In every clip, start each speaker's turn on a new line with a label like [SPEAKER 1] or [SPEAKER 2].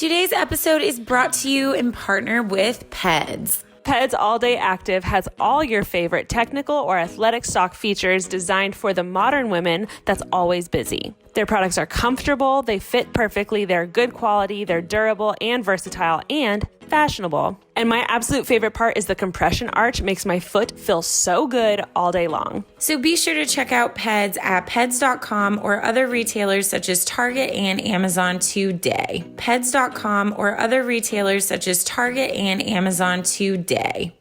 [SPEAKER 1] Today's episode is brought to you in partner with Peds.
[SPEAKER 2] Peds All Day Active has all your favorite technical or athletic stock features designed for the modern woman that's always busy. Their products are comfortable, they fit perfectly, they're good quality, they're durable and versatile, and fashionable. And my absolute favorite part is the compression arch makes my foot feel so good all day long.
[SPEAKER 1] So be sure to check out Peds at peds.com or other retailers such as Target and Amazon today. Peds.com or other retailers such as Target and Amazon today.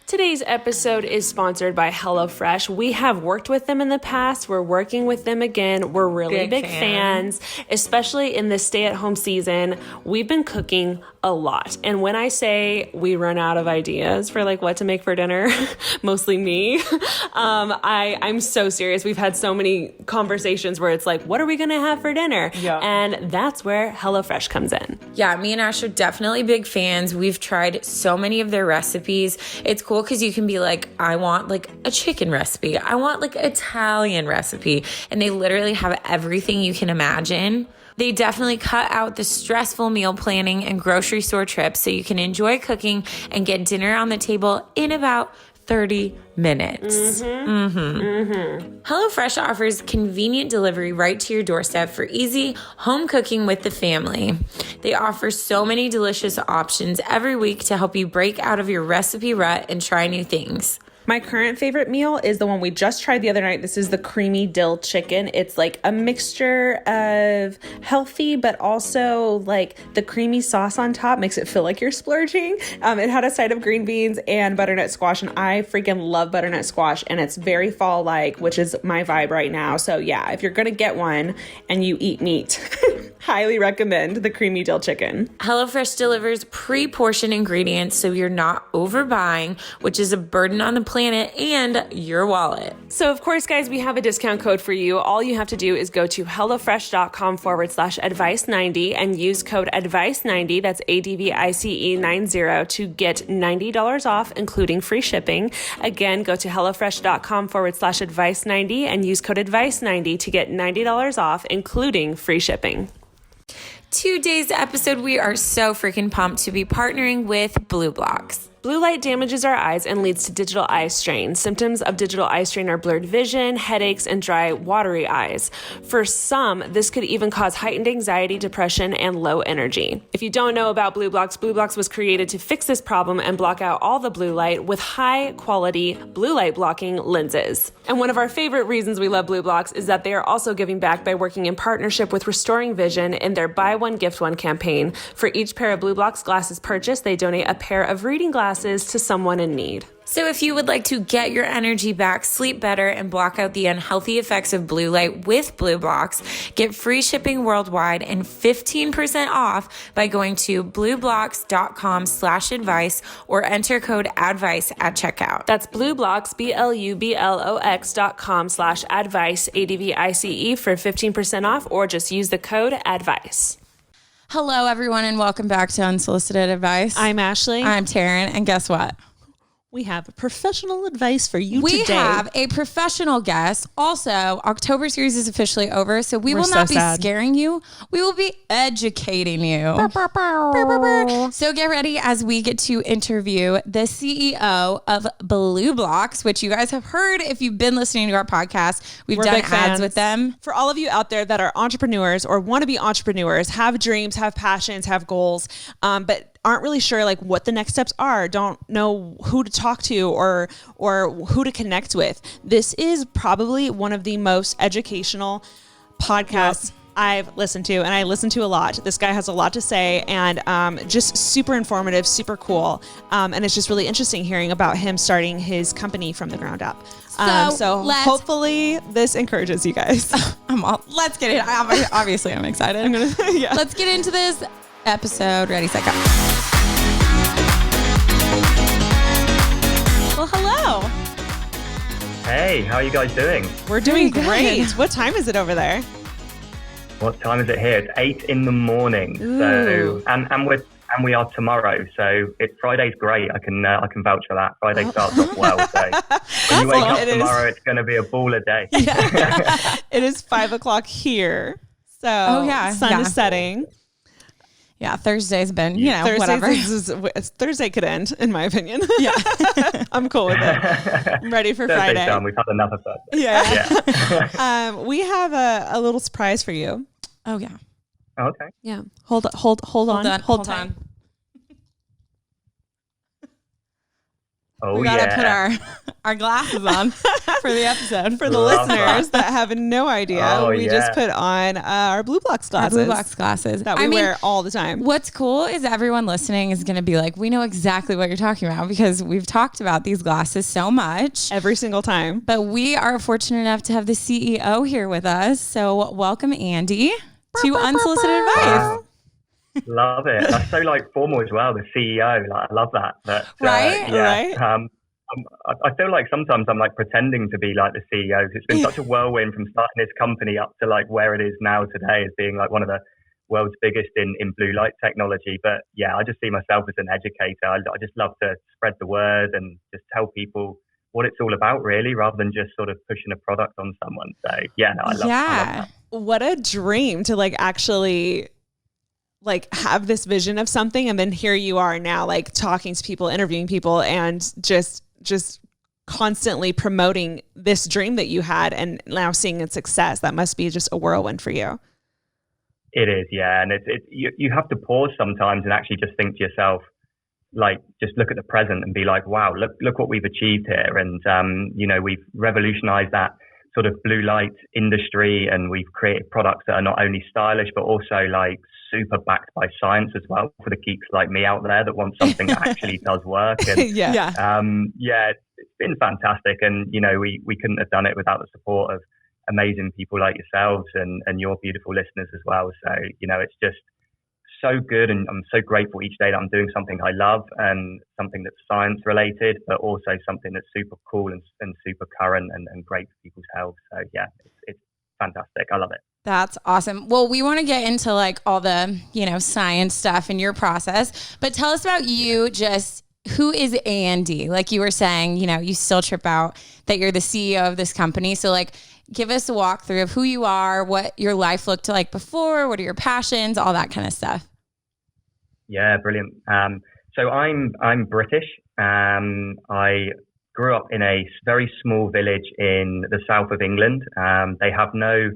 [SPEAKER 2] Today's episode is sponsored by Hellofresh. We have worked with them in the past. We're working with them again. We're really big fans, especially in this stay-at-home season. We've been cooking a lot. And when I say we run out of ideas for like what to make for dinner, mostly me, I'm so serious. We've had so many conversations where it's like, what are we going to have for dinner? Yeah. And that's where Hellofresh comes in.
[SPEAKER 1] Yeah, me and Ash are definitely big fans. We've tried so many of their recipes. It's cool because you can be like, I want like a chicken recipe. I want like an Italian recipe. And they literally have everything you can imagine. They definitely cut out the stressful meal planning and grocery store trips so you can enjoy cooking and get dinner on the table in about 30 minutes. HelloFresh offers convenient delivery right to your doorstep for easy home cooking with the family. They offer so many delicious options every week to help you break out of your recipe rut and try new things.
[SPEAKER 2] My current favorite meal is the one we just tried the other night. This is the creamy dill chicken. It's like a mixture of healthy, but also like the creamy sauce on top makes it feel like you're splurging. It had a side of green beans and butternut squash, and I freaking love butternut squash, and it's very fall-like, which is my vibe right now. So yeah, if you're gonna get one and you eat meat, highly recommend the creamy dill chicken.
[SPEAKER 1] HelloFresh delivers pre-portioned ingredients so you're not overbuying, which is a burden on the planet and your wallet.
[SPEAKER 2] So of course, guys, we have a discount code for you. All you have to do is go to hellofresh.com/advice90 and use code advice90, that's ADVICE90, to get $90 off, including free shipping. Again, go to hellofresh.com/advice90 and use code advice90 to get $90 off, including free shipping.
[SPEAKER 1] Today's episode, we are so freaking pumped to be partnering with BLUblox.
[SPEAKER 2] Blue light damages our eyes and leads to digital eye strain. Symptoms of digital eye strain are blurred vision, headaches, and dry, watery eyes. For some, this could even cause heightened anxiety, depression, and low energy. If you don't know about BLUblox, BLUblox was created to fix this problem and block out all the blue light with high-quality blue light blocking lenses. And one of our favorite reasons we love BLUblox is that they are also giving back by working in partnership with Restoring Vision in their Buy One, Gift One campaign. For each pair of BLUblox glasses purchased, they donate a pair of reading glasses to someone in need.
[SPEAKER 1] So if you would like to get your energy back, sleep better, and block out the unhealthy effects of blue light with BLUblox, get free shipping worldwide and 15% off by going to BLUblox.com/advice or enter code ADVICE at checkout.
[SPEAKER 2] That's BLUblox, BLUBLOX.com/advice, ADVICE for 15% off, or just use the code ADVICE.
[SPEAKER 3] Hello, everyone, and welcome back to Unsolicited Advice.
[SPEAKER 2] I'm Ashley.
[SPEAKER 3] I'm Taryn, and guess what?
[SPEAKER 2] We have professional advice for you
[SPEAKER 3] today.
[SPEAKER 2] today.
[SPEAKER 3] We have a professional guest. Also, October series is officially over, so we will not be scaring you. We will be educating you. So get ready as we get to interview the CEO of BLUblox, which you guys have heard if you've been listening to our podcast. We're done ads with them.
[SPEAKER 2] For all of you out there that are entrepreneurs or want to be entrepreneurs, have dreams, have passions, have goals, but aren't really sure like what the next steps are, don't know who to talk to or who to connect with. This is probably one of the most educational podcasts I've listened to, and I listen to a lot. This guy has a lot to say, and just super informative, super cool. And it's just really interesting hearing about him starting his company from the ground up. So hopefully this encourages you guys.
[SPEAKER 3] Let's get it. Obviously, I'm excited. Let's get into this episode. Ready, set, go.
[SPEAKER 2] Well, hello.
[SPEAKER 4] Hey, how are you guys doing?
[SPEAKER 2] We're doing great. What time is it over there?
[SPEAKER 4] What time is it here? It's 8 in the morning.
[SPEAKER 2] Ooh.
[SPEAKER 4] So, and we are tomorrow. So Friday's great. I can vouch for that. Friday starts off well. So when you wake up tomorrow, it's going to be a baller day.
[SPEAKER 2] Yeah. It is 5 o'clock here. So sun is setting.
[SPEAKER 3] Yeah, Thursday's been,
[SPEAKER 2] Thursday could end, in my opinion. Yeah. I'm cool with it. I'm ready for
[SPEAKER 4] Thursday's
[SPEAKER 2] Friday.
[SPEAKER 4] done. We've had enough of that.
[SPEAKER 2] Yeah. We have a little surprise for you.
[SPEAKER 3] Oh, yeah.
[SPEAKER 4] Okay.
[SPEAKER 2] Yeah. Hold on. Hold tight.
[SPEAKER 4] Oh,
[SPEAKER 3] we gotta put our glasses on for the episode.
[SPEAKER 2] For the listeners that have no idea, we just put on our BLUblox glasses.
[SPEAKER 3] Our BLUblox glasses
[SPEAKER 2] that we wear all the time.
[SPEAKER 3] What's cool is everyone listening is going to be like, we know exactly what you're talking about because we've talked about these glasses so much.
[SPEAKER 2] Every single time.
[SPEAKER 3] But we are fortunate enough to have the CEO here with us. So welcome, Andy, to Unsolicited Advice.
[SPEAKER 4] Wow. Love it. That's so formal as well. The CEO, I love that. But,
[SPEAKER 3] right.
[SPEAKER 4] I feel like sometimes I'm pretending to be the CEO. It's been such a whirlwind from starting this company up to where it is now today as being one of the world's biggest in blue light technology. But yeah, I just see myself as an educator. I just love to spread the word and just tell people what it's all about, really, rather than just sort of pushing a product on someone. So yeah, I love that.
[SPEAKER 2] What a dream to actually have this vision of something, and then here you are now talking to people, interviewing people, and just constantly promoting this dream that you had and now seeing its success. That must be just a whirlwind for you.
[SPEAKER 4] It is, yeah. And you have to pause sometimes and actually just think to yourself, just look at the present and be wow, look what we've achieved here. And, we've revolutionized that sort of blue light industry, and we've created products that are not only stylish, but also super backed by science as well for the geeks like me out there that want something that actually does work. And it's been fantastic. And, we couldn't have done it without the support of amazing people like yourselves and your beautiful listeners as well. So, it's just so good. And I'm so grateful each day that I'm doing something I love and something that's science related, but also something that's super cool and super current and great for people's health. So yeah, it's fantastic. I love it.
[SPEAKER 3] That's awesome. Well, we want to get into all the, science stuff in your process, but tell us about you. Just who is Andy? Like you were saying, you still trip out that you're the CEO of this company. So give us a walkthrough of who you are, what your life looked like before, what are your passions, all that kind of stuff.
[SPEAKER 4] Yeah, brilliant. So I'm British. I grew up in a very small village in the south of England. They have no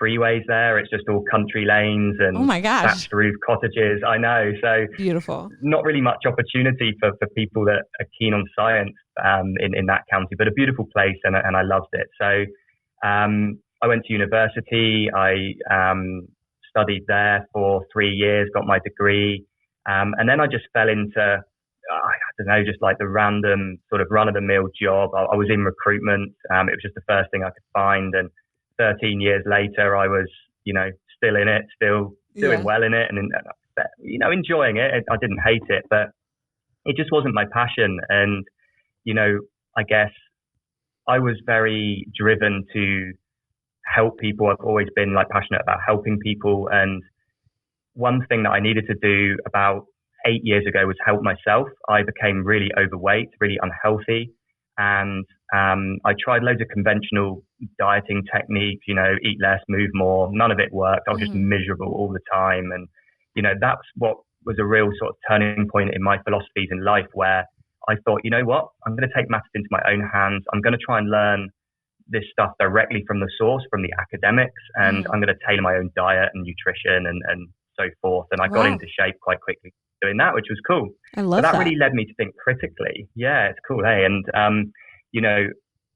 [SPEAKER 4] freeways there. It's just all country lanes and thatched roof cottages. I know. So
[SPEAKER 2] beautiful.
[SPEAKER 4] Not really much opportunity for people that are keen on science in that county, but a beautiful place, and I loved it. So I went to university. I studied there for 3 years, got my degree. And then I just fell into, just the random sort of run-of-the-mill job. I was in recruitment. It was just the first thing I could find. And 13 years later, I was, still in it, still doing well in it and, enjoying it. I didn't hate it, but it just wasn't my passion. And, I guess I was very driven to help people. I've always been passionate about helping people. And one thing that I needed to do about 8 years ago was help myself. I became really overweight, really unhealthy. And I tried loads of conventional dieting techniques, eat less, move more. None of it worked. I was just miserable all the time. And, that's what was a real sort of turning point in my philosophies in life, where I thought, you know what, I'm going to take matters into my own hands. I'm going to try and learn this stuff directly from the source, from the academics, and I'm going to tailor my own diet and nutrition and so forth. And I got into shape quite quickly doing that, which was cool.
[SPEAKER 2] I love
[SPEAKER 4] that. That really led me to think critically. Yeah, it's cool. Hey, and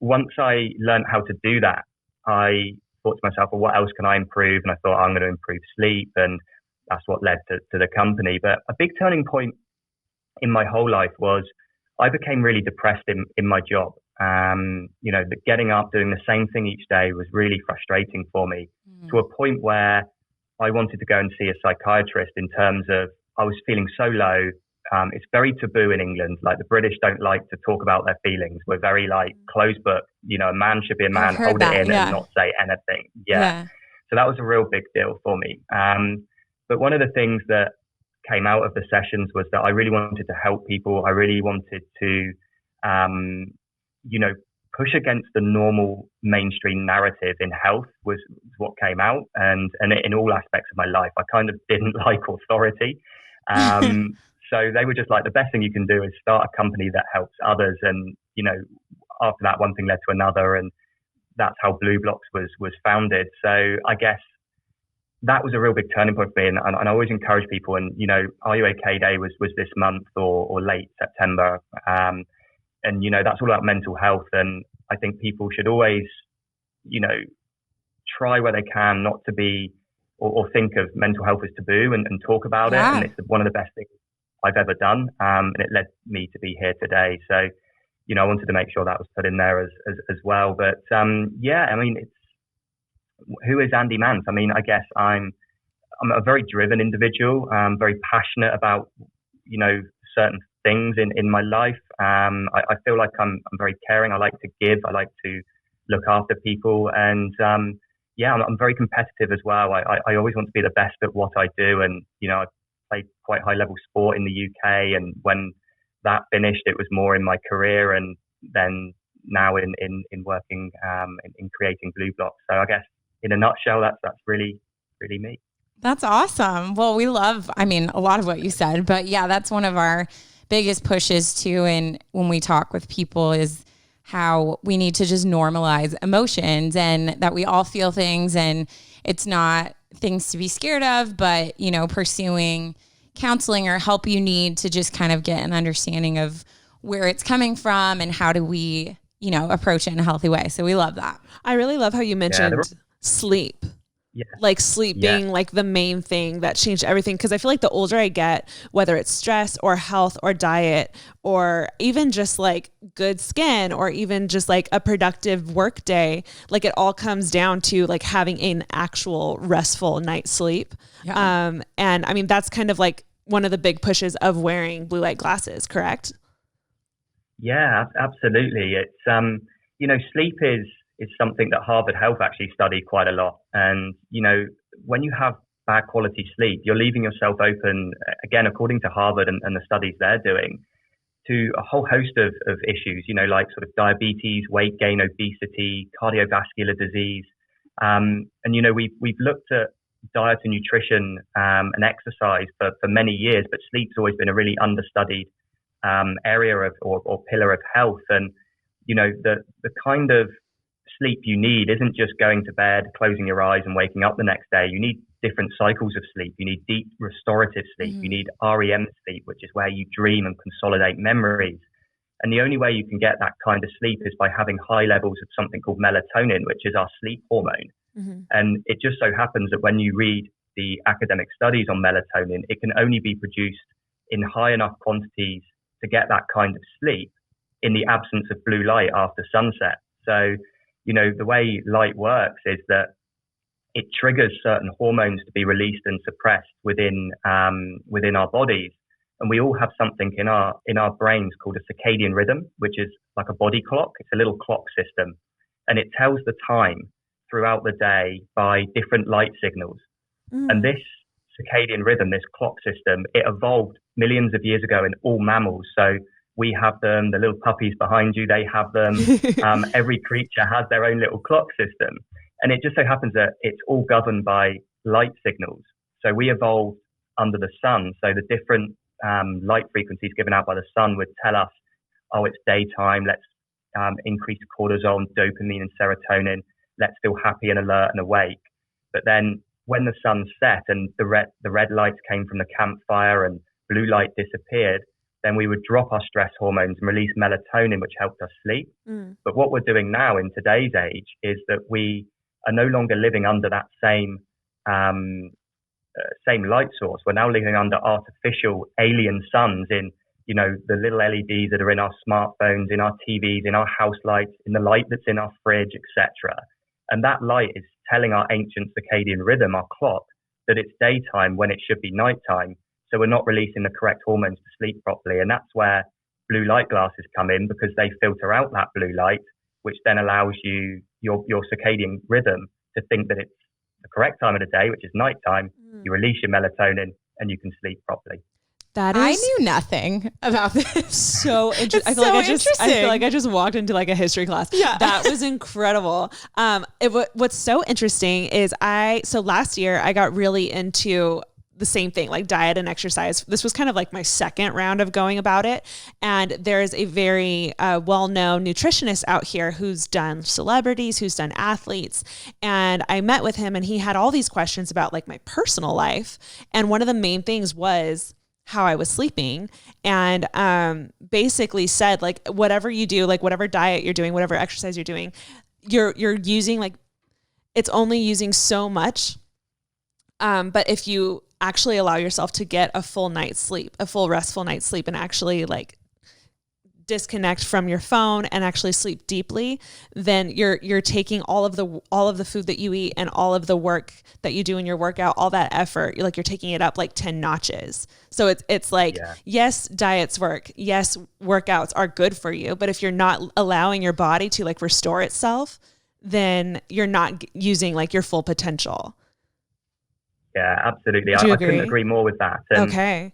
[SPEAKER 4] once I learned how to do that, I thought to myself, well, what else can I improve? And I thought, I'm going to improve sleep, and that's what led to the company. But a big turning point in my whole life was I became really depressed in my job. Getting up, doing the same thing each day was really frustrating for me, to a point where I wanted to go and see a psychiatrist, in terms of I was feeling so low. It's very taboo in England. The British don't like to talk about their feelings. We're very closed book. A man should be a man, hold it in and not say anything. Yeah. So that was a real big deal for me. But one of the things that came out of the sessions was that I really wanted to help people. I really wanted to, push against the normal mainstream narrative in health was what came out. And in all aspects of my life, I kind of didn't like authority. So they were just like, the best thing you can do is start a company that helps others. And, after that, one thing led to another. And that's how BLUblox was founded. So I guess that was a real big turning point for me. And I always encourage people, and, Are You OK Day was this month or late September. And, that's all about mental health. And I think people should always, try where they can not to be or think of mental health as taboo and talk about it. And it's one of the best things I've ever done. And it led me to be here today. So, I wanted to make sure that was put in there as well. But it's, who is Andy Mant? I mean, I guess I'm a very driven individual. I'm very passionate about, certain things in my life. I feel like I'm very caring. I like to give. I like to look after people. And I'm very competitive as well. I always want to be the best at what I do. And, I played quite high level sport in the UK. And when that finished, it was more in my career, and then now in working in creating BLUblox. So I guess in a nutshell, that's really, really me.
[SPEAKER 3] That's awesome. Well, we love, a lot of what you said, but yeah, that's one of our biggest pushes too. And when we talk with people is how we need to just normalize emotions, and that we all feel things, and it's not things to be scared of, but, pursuing counseling or help you need to just kind of get an understanding of where it's coming from and how do we, approach it in a healthy way. So we love that.
[SPEAKER 2] I really love how you mentioned sleep. Yeah. Like sleep being like the main thing that changed everything. Cause I feel like the older I get, whether it's stress or health or diet, or even just like good skin, or even just like a productive work day, like it all comes down to like having an actual restful night's sleep. Yeah. And that's kind of like one of the big pushes of wearing blue light glasses, correct?
[SPEAKER 4] Yeah, absolutely. It's, sleep is something that Harvard Health actually studied quite a lot. And, when you have bad quality sleep, you're leaving yourself open, again, according to Harvard and the studies they're doing, to a whole host of issues, like sort of diabetes, weight gain, obesity, cardiovascular disease. And, we've looked at diet and nutrition and exercise for many years, but sleep's always been a really understudied area or pillar of health. And, the kind of sleep you need isn't just going to bed, closing your eyes and waking up the next day. You need different cycles of sleep. You need deep restorative sleep. You need REM sleep, which is where you dream and consolidate memories. And the only way you can get that kind of sleep is by having high levels of something called melatonin, which is our sleep hormone. Mm-hmm. And it just so happens that when you read the academic studies on melatonin, it can only be produced in high enough quantities to get that kind of sleep in the absence of blue light after sunset. So, the way light works is that it triggers certain hormones to be released and suppressed within our bodies. And we all have something in our brains called a circadian rhythm, which is like a body clock. It's a little clock system, and it tells the time throughout the day by different light signals. And this circadian rhythm, this clock system, it evolved millions of years ago in all mammals. So we have them, the little puppies behind you, they have them. Every creature has their own little clock system. And it just so happens that it's all governed by light signals. So we evolved under the sun. So the different light frequencies given out by the sun would tell us, oh, it's daytime, let's increase cortisol, dopamine and serotonin, let's feel happy and alert and awake. But then when the sun set and the red lights came from the campfire and blue light disappeared, then we would drop our stress hormones and release melatonin, which helped us sleep. But what we're doing now in today's age is that we are no longer living under that same light source. We're now living under artificial alien suns in, the little LEDs that are in our smartphones, in our TVs, in our house lights, in the light that's in our fridge, etc. And that light is telling our ancient circadian rhythm, our clock, that it's daytime when it should be nighttime. So we're not releasing the correct hormones to sleep properly. And that's where blue light glasses come in, because they filter out that blue light, which then allows you your circadian rhythm to think that it's the correct time of the day, which is nighttime. You release your melatonin and you can sleep properly.
[SPEAKER 3] I knew nothing about this.
[SPEAKER 2] So interesting. I feel like I just walked into like a history class. Yeah. That was incredible. What's so interesting is last year I got really into the same thing, like diet and exercise. This was kind of like my second round of going about it. And there's a very well-known nutritionist out here who's done celebrities, who's done athletes. And I met with him and he had all these questions about like my personal life. And one of the main things was how I was sleeping, and basically said like, whatever you do, like whatever diet you're doing, whatever exercise you're doing, you're using like, it's only using so much. But if you actually allow yourself to get a full night's sleep, a full restful night's sleep, and actually like disconnect from your phone and actually sleep deeply, then you're taking all of the food that you eat and all of the work that you do in your workout, all that effort, you're taking it up like 10 notches. So it's like, yes, diets work. Yes, workouts are good for you. But if you're not allowing your body to like restore itself, then you're not using like your full potential.
[SPEAKER 4] Yeah, absolutely. I couldn't agree more with that. And
[SPEAKER 2] okay.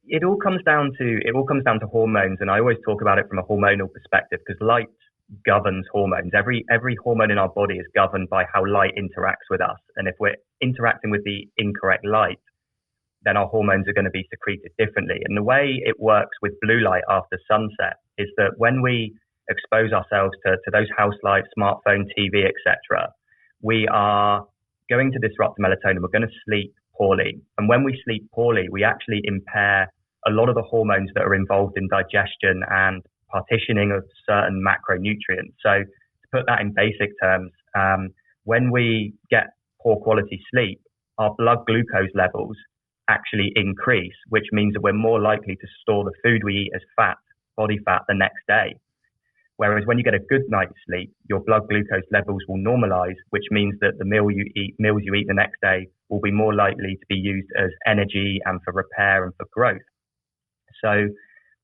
[SPEAKER 4] It all comes down to hormones, and I always talk about it from a hormonal perspective because light governs hormones. Every hormone in our body is governed by how light interacts with us, and if we're interacting with the incorrect light, then our hormones are going to be secreted differently. And the way it works with blue light after sunset is that when we expose ourselves to those house lights, smartphone, TV, etc., we are going to disrupt melatonin. We're going to sleep poorly. And when we sleep poorly, we actually impair a lot of the hormones that are involved in digestion and partitioning of certain macronutrients. So to put that in basic terms, when we get poor quality sleep, our blood glucose levels actually increase, which means that we're more likely to store the food we eat as fat, body fat, the next day. Whereas when you get a good night's sleep, your blood glucose levels will normalize, which means that the meals you eat the next day will be more likely to be used as energy and for repair and for growth. So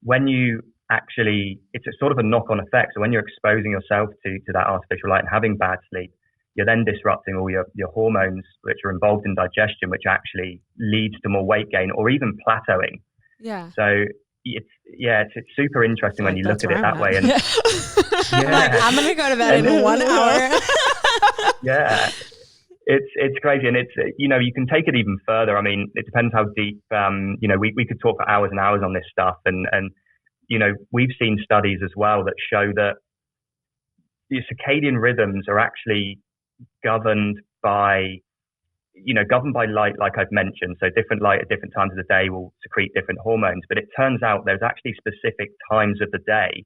[SPEAKER 4] when you actually, it's a sort of a knock-on effect. So when you're exposing yourself to that artificial light and having bad sleep, you're then disrupting all your hormones, which are involved in digestion, which actually leads to more weight gain or even plateauing.
[SPEAKER 2] Yeah.
[SPEAKER 4] So it's super interesting when you look at it that way. And
[SPEAKER 3] like, I'm gonna go to bed in 1 hour.
[SPEAKER 4] Yeah, it's crazy, and it's you can take it even further. I mean, it depends how deep. We could talk for hours and hours on this stuff, and we've seen studies as well that show that the circadian rhythms are actually governed by light, like I've mentioned. So different light at different times of the day will secrete different hormones. But it turns out there's actually specific times of the day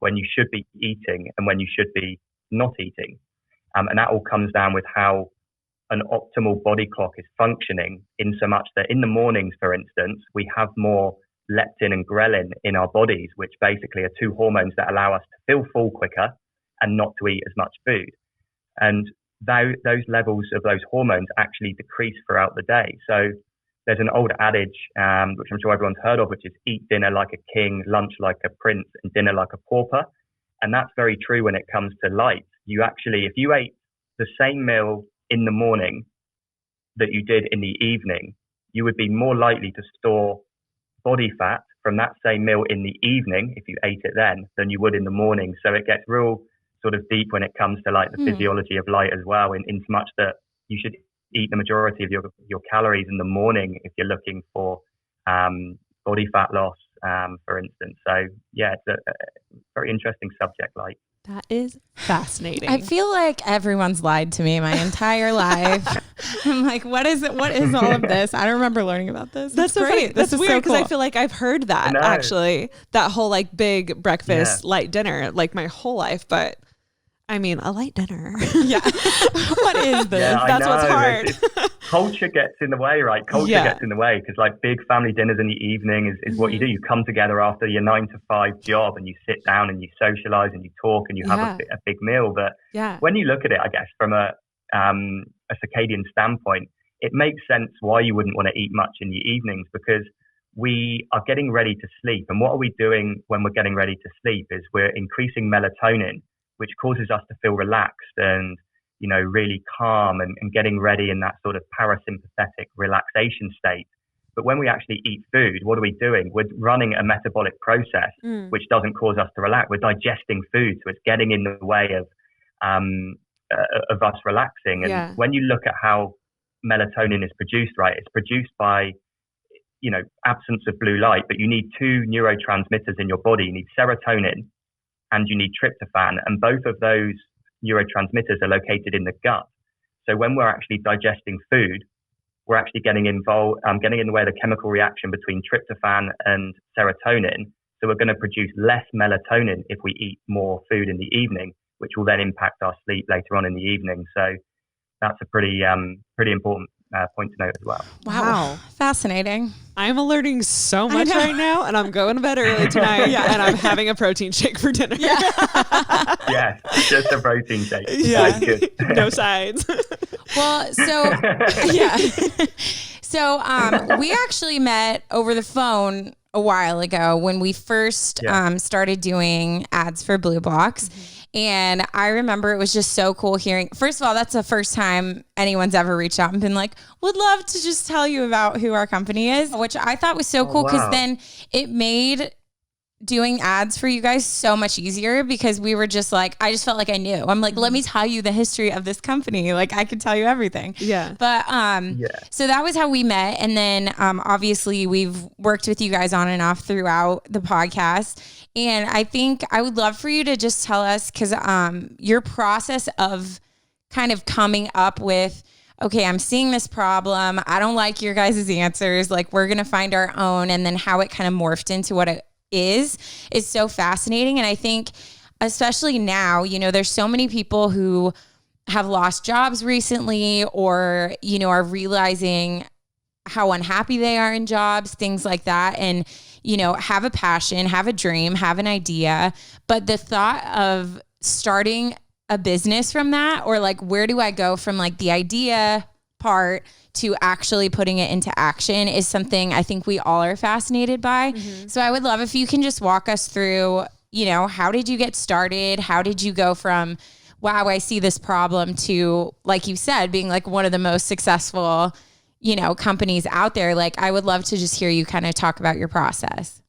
[SPEAKER 4] when you should be eating and when you should be not eating. And that all comes down with how an optimal body clock is functioning, in so much that in the mornings, for instance, we have more leptin and ghrelin in our bodies, which basically are two hormones that allow us to feel full quicker and not to eat as much food. And those levels of those hormones actually decrease throughout the day. So there's an old adage, which I'm sure everyone's heard of, which is eat dinner like a king, lunch like a prince, and dinner like a pauper. And that's very true when it comes to light. You actually, if you ate the same meal in the morning that you did in the evening, you would be more likely to store body fat from that same meal in the evening, if you ate it then, than you would in the morning. So it gets real sort of deep when it comes to like the physiology of light as well, in so much that you should eat the majority of your calories in the morning if you're looking for body fat loss, for instance. So yeah, it's a very interesting subject, light.
[SPEAKER 2] That is fascinating.
[SPEAKER 3] I feel like everyone's lied to me my entire life. I'm like, what is it? What is all of this? I don't remember learning about this.
[SPEAKER 2] That's so great. That's weird because I feel like I've heard that actually, that whole like big breakfast, light dinner, like my whole life. But I mean, a light dinner.
[SPEAKER 3] Yeah. What is this?
[SPEAKER 4] Yeah,
[SPEAKER 2] that's what's hard.
[SPEAKER 4] Culture gets in the way, right? Culture gets in the way because like big family dinners in the evening is what you do. You come together after your 9-to-5 job and you sit down and you socialize and you talk and you have a big meal. But when you look at it, I guess from a circadian standpoint, it makes sense why you wouldn't want to eat much in the evenings, because we are getting ready to sleep. And what are we doing when we're getting ready to sleep is we're increasing melatonin, which causes us to feel relaxed and, really calm and getting ready in that sort of parasympathetic relaxation state. But when we actually eat food, what are we doing? We're running a metabolic process, which doesn't cause us to relax. We're digesting food, so it's getting in the way of us relaxing. And when you look at how melatonin is produced, right? It's produced by, absence of blue light, but you need two neurotransmitters in your body. You need serotonin and you need tryptophan. And both of those neurotransmitters are located in the gut. So when we're actually digesting food, we're actually getting in the way of the chemical reaction between tryptophan and serotonin. So we're going to produce less melatonin if we eat more food in the evening, which will then impact our sleep later on in the evening. So that's a pretty important point to note as well.
[SPEAKER 3] Wow. Fascinating.
[SPEAKER 2] I'm learning so much right now, and I'm going to bed early tonight, and I'm having a protein shake for dinner.
[SPEAKER 4] Yes, just a protein shake.
[SPEAKER 2] Yeah, good. No sides.
[SPEAKER 3] Well, so So we actually met over the phone a while ago when we first started doing ads for BLUblox. Mm-hmm. And I remember it was just so cool hearing, first of all, that's the first time anyone's ever reached out and been like, would love to just tell you about who our company is, which I thought was so cool because then it made doing ads for you guys so much easier because we were just like, I just felt like I knew. I'm like, let me tell you the history of this company. Like I could tell you everything.
[SPEAKER 2] Yeah.
[SPEAKER 3] But so that was how we met. And then obviously we've worked with you guys on and off throughout the podcast. And I think I would love for you to just tell us, because your process of kind of coming up with, okay, I'm seeing this problem. I don't like your guys' answers. Like we're going to find our own. And then how it kind of morphed into what it is so fascinating. And I think especially now, there's so many people who have lost jobs recently or, are realizing how unhappy they are in jobs, things like that. And, have a passion, have a dream, have an idea. But the thought of starting a business from that, or like, where do I go from like the idea part to actually putting it into action is something I think we all are fascinated by. Mm-hmm. So I would love if you can just walk us through, how did you get started? How did you go from, wow, I see this problem to, like you said, being like one of the most successful, companies out there? Like, I would love to just hear you kind of talk about your process.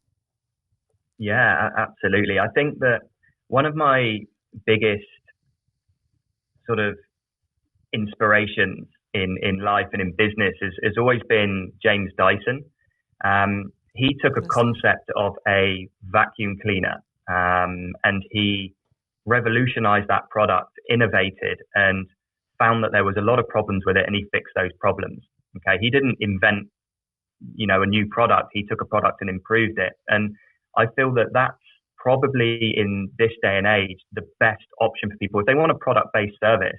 [SPEAKER 4] Yeah, absolutely. I think that one of my biggest sort of inspirations in life and in business has always been James Dyson. He took a concept of a vacuum cleaner and he revolutionized that product, innovated, and found that there was a lot of problems with it, and he fixed those problems. Okay, he didn't invent, a new product. He took a product and improved it. And I feel that that's probably in this day and age the best option for people if they want a product-based service.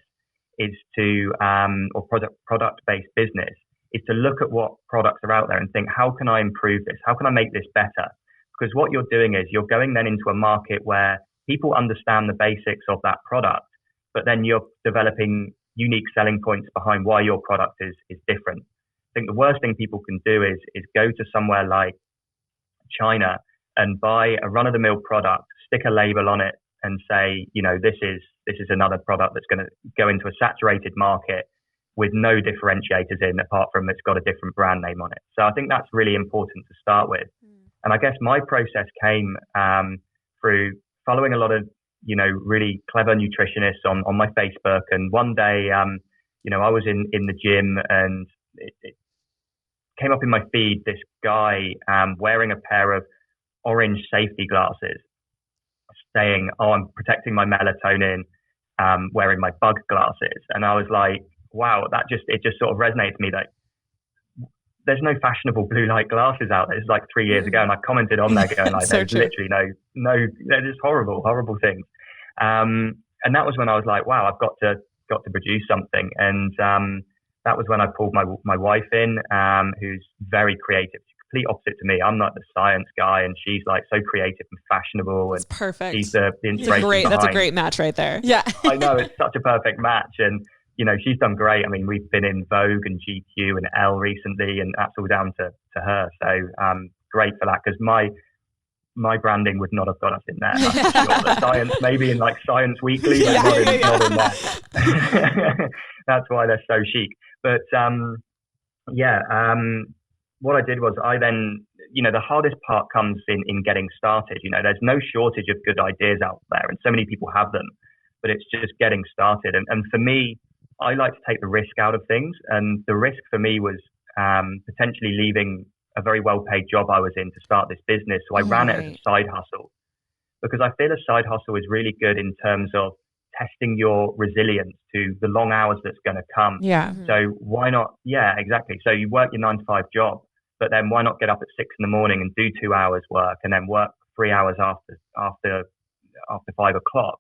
[SPEAKER 4] Is to or product-based business is to look at what products are out there and think, how can I improve this? How can I make this better? Because what you're doing is you're going then into a market where people understand the basics of that product, but then you're developing unique selling points behind why your product is different. I think the worst thing people can do is go to somewhere like China and buy a run-of-the-mill product, stick a label on it, and say, this is another product that's going to go into a saturated market with no differentiators in, apart from it's got a different brand name on it. So I think that's really important to start with. And I guess my process came through following a lot of, really clever nutritionists on my Facebook. And one day, I was in the gym and it came up in my feed, this guy wearing a pair of orange safety glasses, saying, oh, I'm protecting my melatonin, wearing my bug glasses. And I was like, wow, it just sort of resonated to me that there's no fashionable blue light glasses out there. It's like 3 years ago. And I commented on there going like, so there's literally they're just horrible things. And that was when I was like, wow, I've got to produce something. And that was when I pulled my wife in, who's very creative. Complete opposite to me. I'm like the science guy, and she's like so creative and fashionable. And
[SPEAKER 2] that's perfect.
[SPEAKER 4] She's the inspiration.
[SPEAKER 2] That's a great match right there.
[SPEAKER 3] Yeah,
[SPEAKER 4] I know, it's such a perfect match, and she's done great. I mean, we've been in Vogue and GQ and Elle recently, and that's all down to her. So great for that, because my branding would not have got us in there. That's for sure. The science, maybe in like Science Weekly, but not in there. That's why they're so chic. But what I did was I then, the hardest part comes in getting started. There's no shortage of good ideas out there, and so many people have them, but it's just getting started. And for me, I like to take the risk out of things. And the risk for me was potentially leaving a very well-paid job I was in to start this business. So I ran it as a side hustle, because I feel a side hustle is really good in terms of testing your resilience to the long hours that's going to come.
[SPEAKER 3] Yeah.
[SPEAKER 4] So why not? Yeah, exactly. So you work your 9 to 5 job, but then why not get up at 6 a.m. and do 2 hours work, and then work 3 hours after 5 o'clock,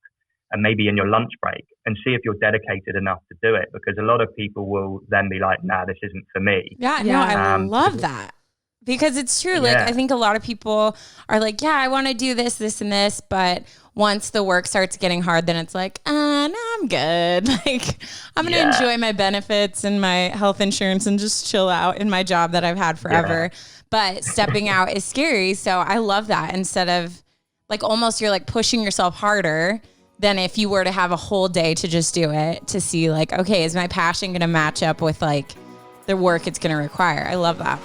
[SPEAKER 4] and maybe in your lunch break, and see if you're dedicated enough to do it. Because a lot of people will then be like, nah, this isn't for me.
[SPEAKER 3] Yeah, no, I love that. Because it's true. Like, I think a lot of people are like, yeah, I want to do this, this, and this. But once the work starts getting hard, then it's like, no, I'm good. Like, I'm going to enjoy my benefits and my health insurance and just chill out in my job that I've had forever. Yeah. But stepping out is scary. So I love that. Instead of like, almost you're like pushing yourself harder than if you were to have a whole day to just do it, to see like, okay, is my passion going to match up with like the work it's going to require? I love that.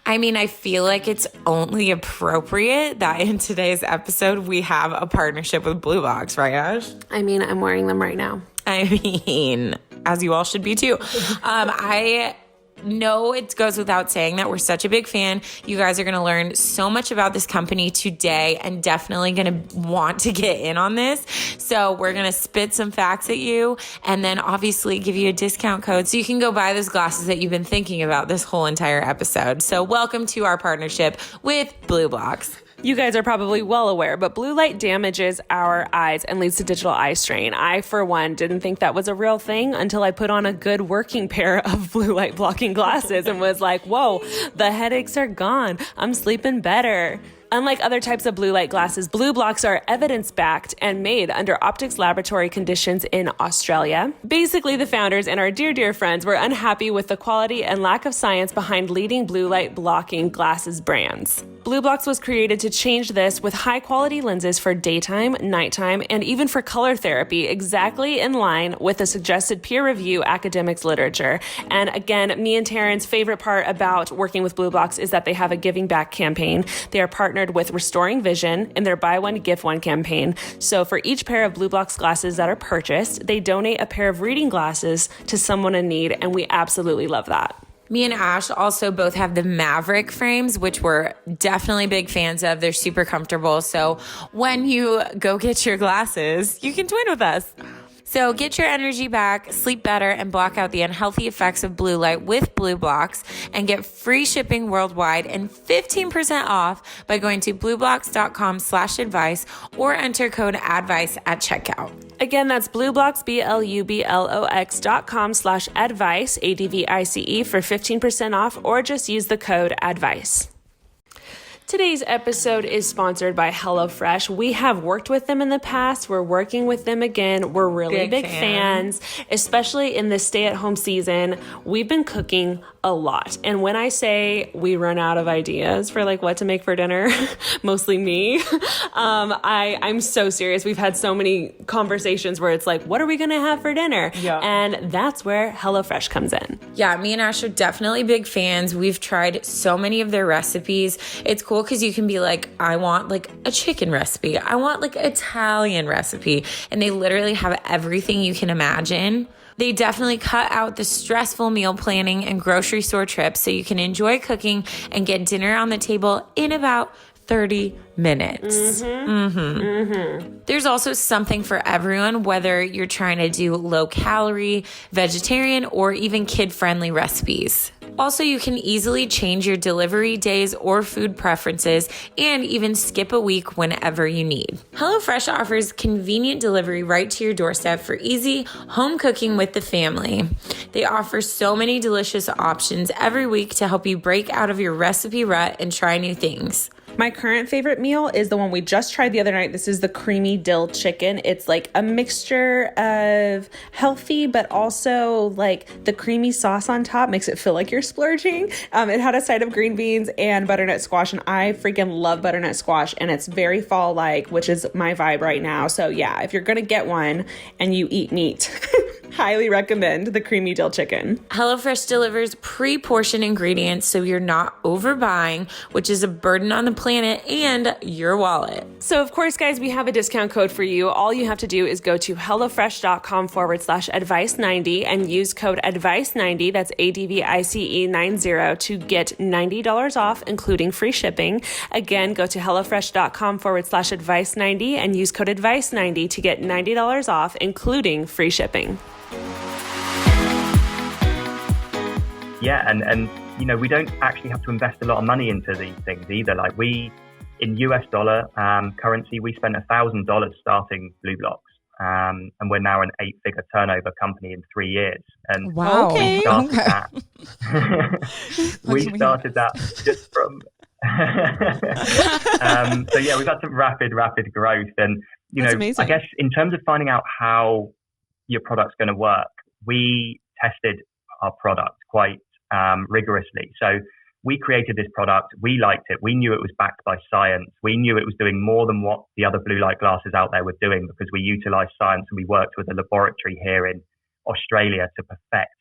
[SPEAKER 1] I mean, I feel like it's only appropriate that in today's episode, we have a partnership with BLUblox, right, Ash?
[SPEAKER 2] I mean, I'm wearing them right now.
[SPEAKER 1] I mean, as you all should be too. I know it goes without saying that we're such a big fan. You guys are going to learn so much about this company today, and definitely going to want to get in on this. So we're going to spit some facts at you, and then obviously give you a discount code so you can go buy those glasses that you've been thinking about this whole entire episode. So welcome to our partnership with BLUblox.
[SPEAKER 2] You guys are probably well aware, but blue light damages our eyes and leads to digital eye strain. I, for one, didn't think that was a real thing until I put on a good working pair of blue light blocking glasses and was like, whoa, the headaches are gone. I'm sleeping better. Unlike other types of blue light glasses, BLUblox are evidence-backed and made under optics laboratory conditions in Australia. Basically, the founders and our dear friends were unhappy with the quality and lack of science behind leading blue light blocking glasses brands. BLUblox was created to change this with high-quality lenses for daytime, nighttime, and even for color therapy, exactly in line with the suggested peer review academics literature. And again, me and Taryn's favorite part about working with BLUblox is that they have a giving back campaign. They are partnered with Restoring Vision in their Buy One, Give One campaign. So for each pair of BLUblox glasses that are purchased, they donate a pair of reading glasses to someone in need, and we absolutely love that.
[SPEAKER 1] Me and Ash also both have the Maverick frames, which we're definitely big fans of. They're super comfortable. So when you go get your glasses, you can twin with us. So get your energy back, sleep better, and block out the unhealthy effects of blue light with BLUblox, and get free shipping worldwide and 15% off by going to BLUblox.com/advice or enter code ADVICE at checkout.
[SPEAKER 2] Again, that's BLUblox, BLUblox.com/advice, ADVICE for 15% off, or just use the code ADVICE. Today's episode is sponsored by Hellofresh. We have worked with them in the past. We're working with them again. We're really big fans, especially in this stay-at-home season. We've been cooking a lot. And when I say we run out of ideas for like what to make for dinner, mostly me, I'm so serious. We've had so many conversations where it's like, what are we going to have for dinner? Yeah. And that's where Hellofresh comes in.
[SPEAKER 1] Yeah, me and Ash are definitely big fans. We've tried so many of their recipes. It's cool because you can be like, I want like a chicken recipe. I want like an Italian recipe. And they literally have everything you can imagine. They definitely cut out the stressful meal planning and grocery store trips so you can enjoy cooking and get dinner on the table in about 30 minutes. There's also something for everyone, whether you're trying to do low calorie, vegetarian, or even kid-friendly recipes. Also, you can easily change your delivery days or food preferences, and even skip a week whenever you need. HelloFresh offers convenient delivery right to your doorstep for easy home cooking with the family. They offer so many delicious options every week to help you break out of your recipe rut and try new things.
[SPEAKER 2] My current favorite meal is the one we just tried the other night. This is the creamy dill chicken. It's like a mixture of healthy, but also like the creamy sauce on top makes it feel like you're splurging. It had a side of green beans and butternut squash, and I freaking love butternut squash, and it's very fall-like, which is my vibe right now. So yeah, if you're gonna get one and you eat meat, Highly recommend the creamy dill chicken.
[SPEAKER 1] HelloFresh delivers pre-portioned ingredients so you're not overbuying, which is a burden on the planet and your wallet.
[SPEAKER 2] So of course, guys, we have a discount code for you. All you have to do is go to hellofresh.com/advice90 and use code advice90, that's ADVICE90, to get $90 off, including free shipping. Again, go to hellofresh.com/advice90 and use code advice90 to get $90 off, including free shipping.
[SPEAKER 4] Yeah, and you know, we don't actually have to invest a lot of money into these things either. Like in US dollar currency, we spent $1,000 starting BLUblox, and we're now an 8-figure turnover company in 3 years. And
[SPEAKER 3] wow,
[SPEAKER 4] we started that. We started that just from. So yeah, we've had some rapid growth, and you know, amazing. I guess in terms of finding out how your product's going to work, we tested our product quite rigorously. So we created this product. We liked it. We knew it was backed by science. We knew it was doing more than what the other blue light glasses out there were doing, because we utilized science and we worked with a laboratory here in Australia to perfect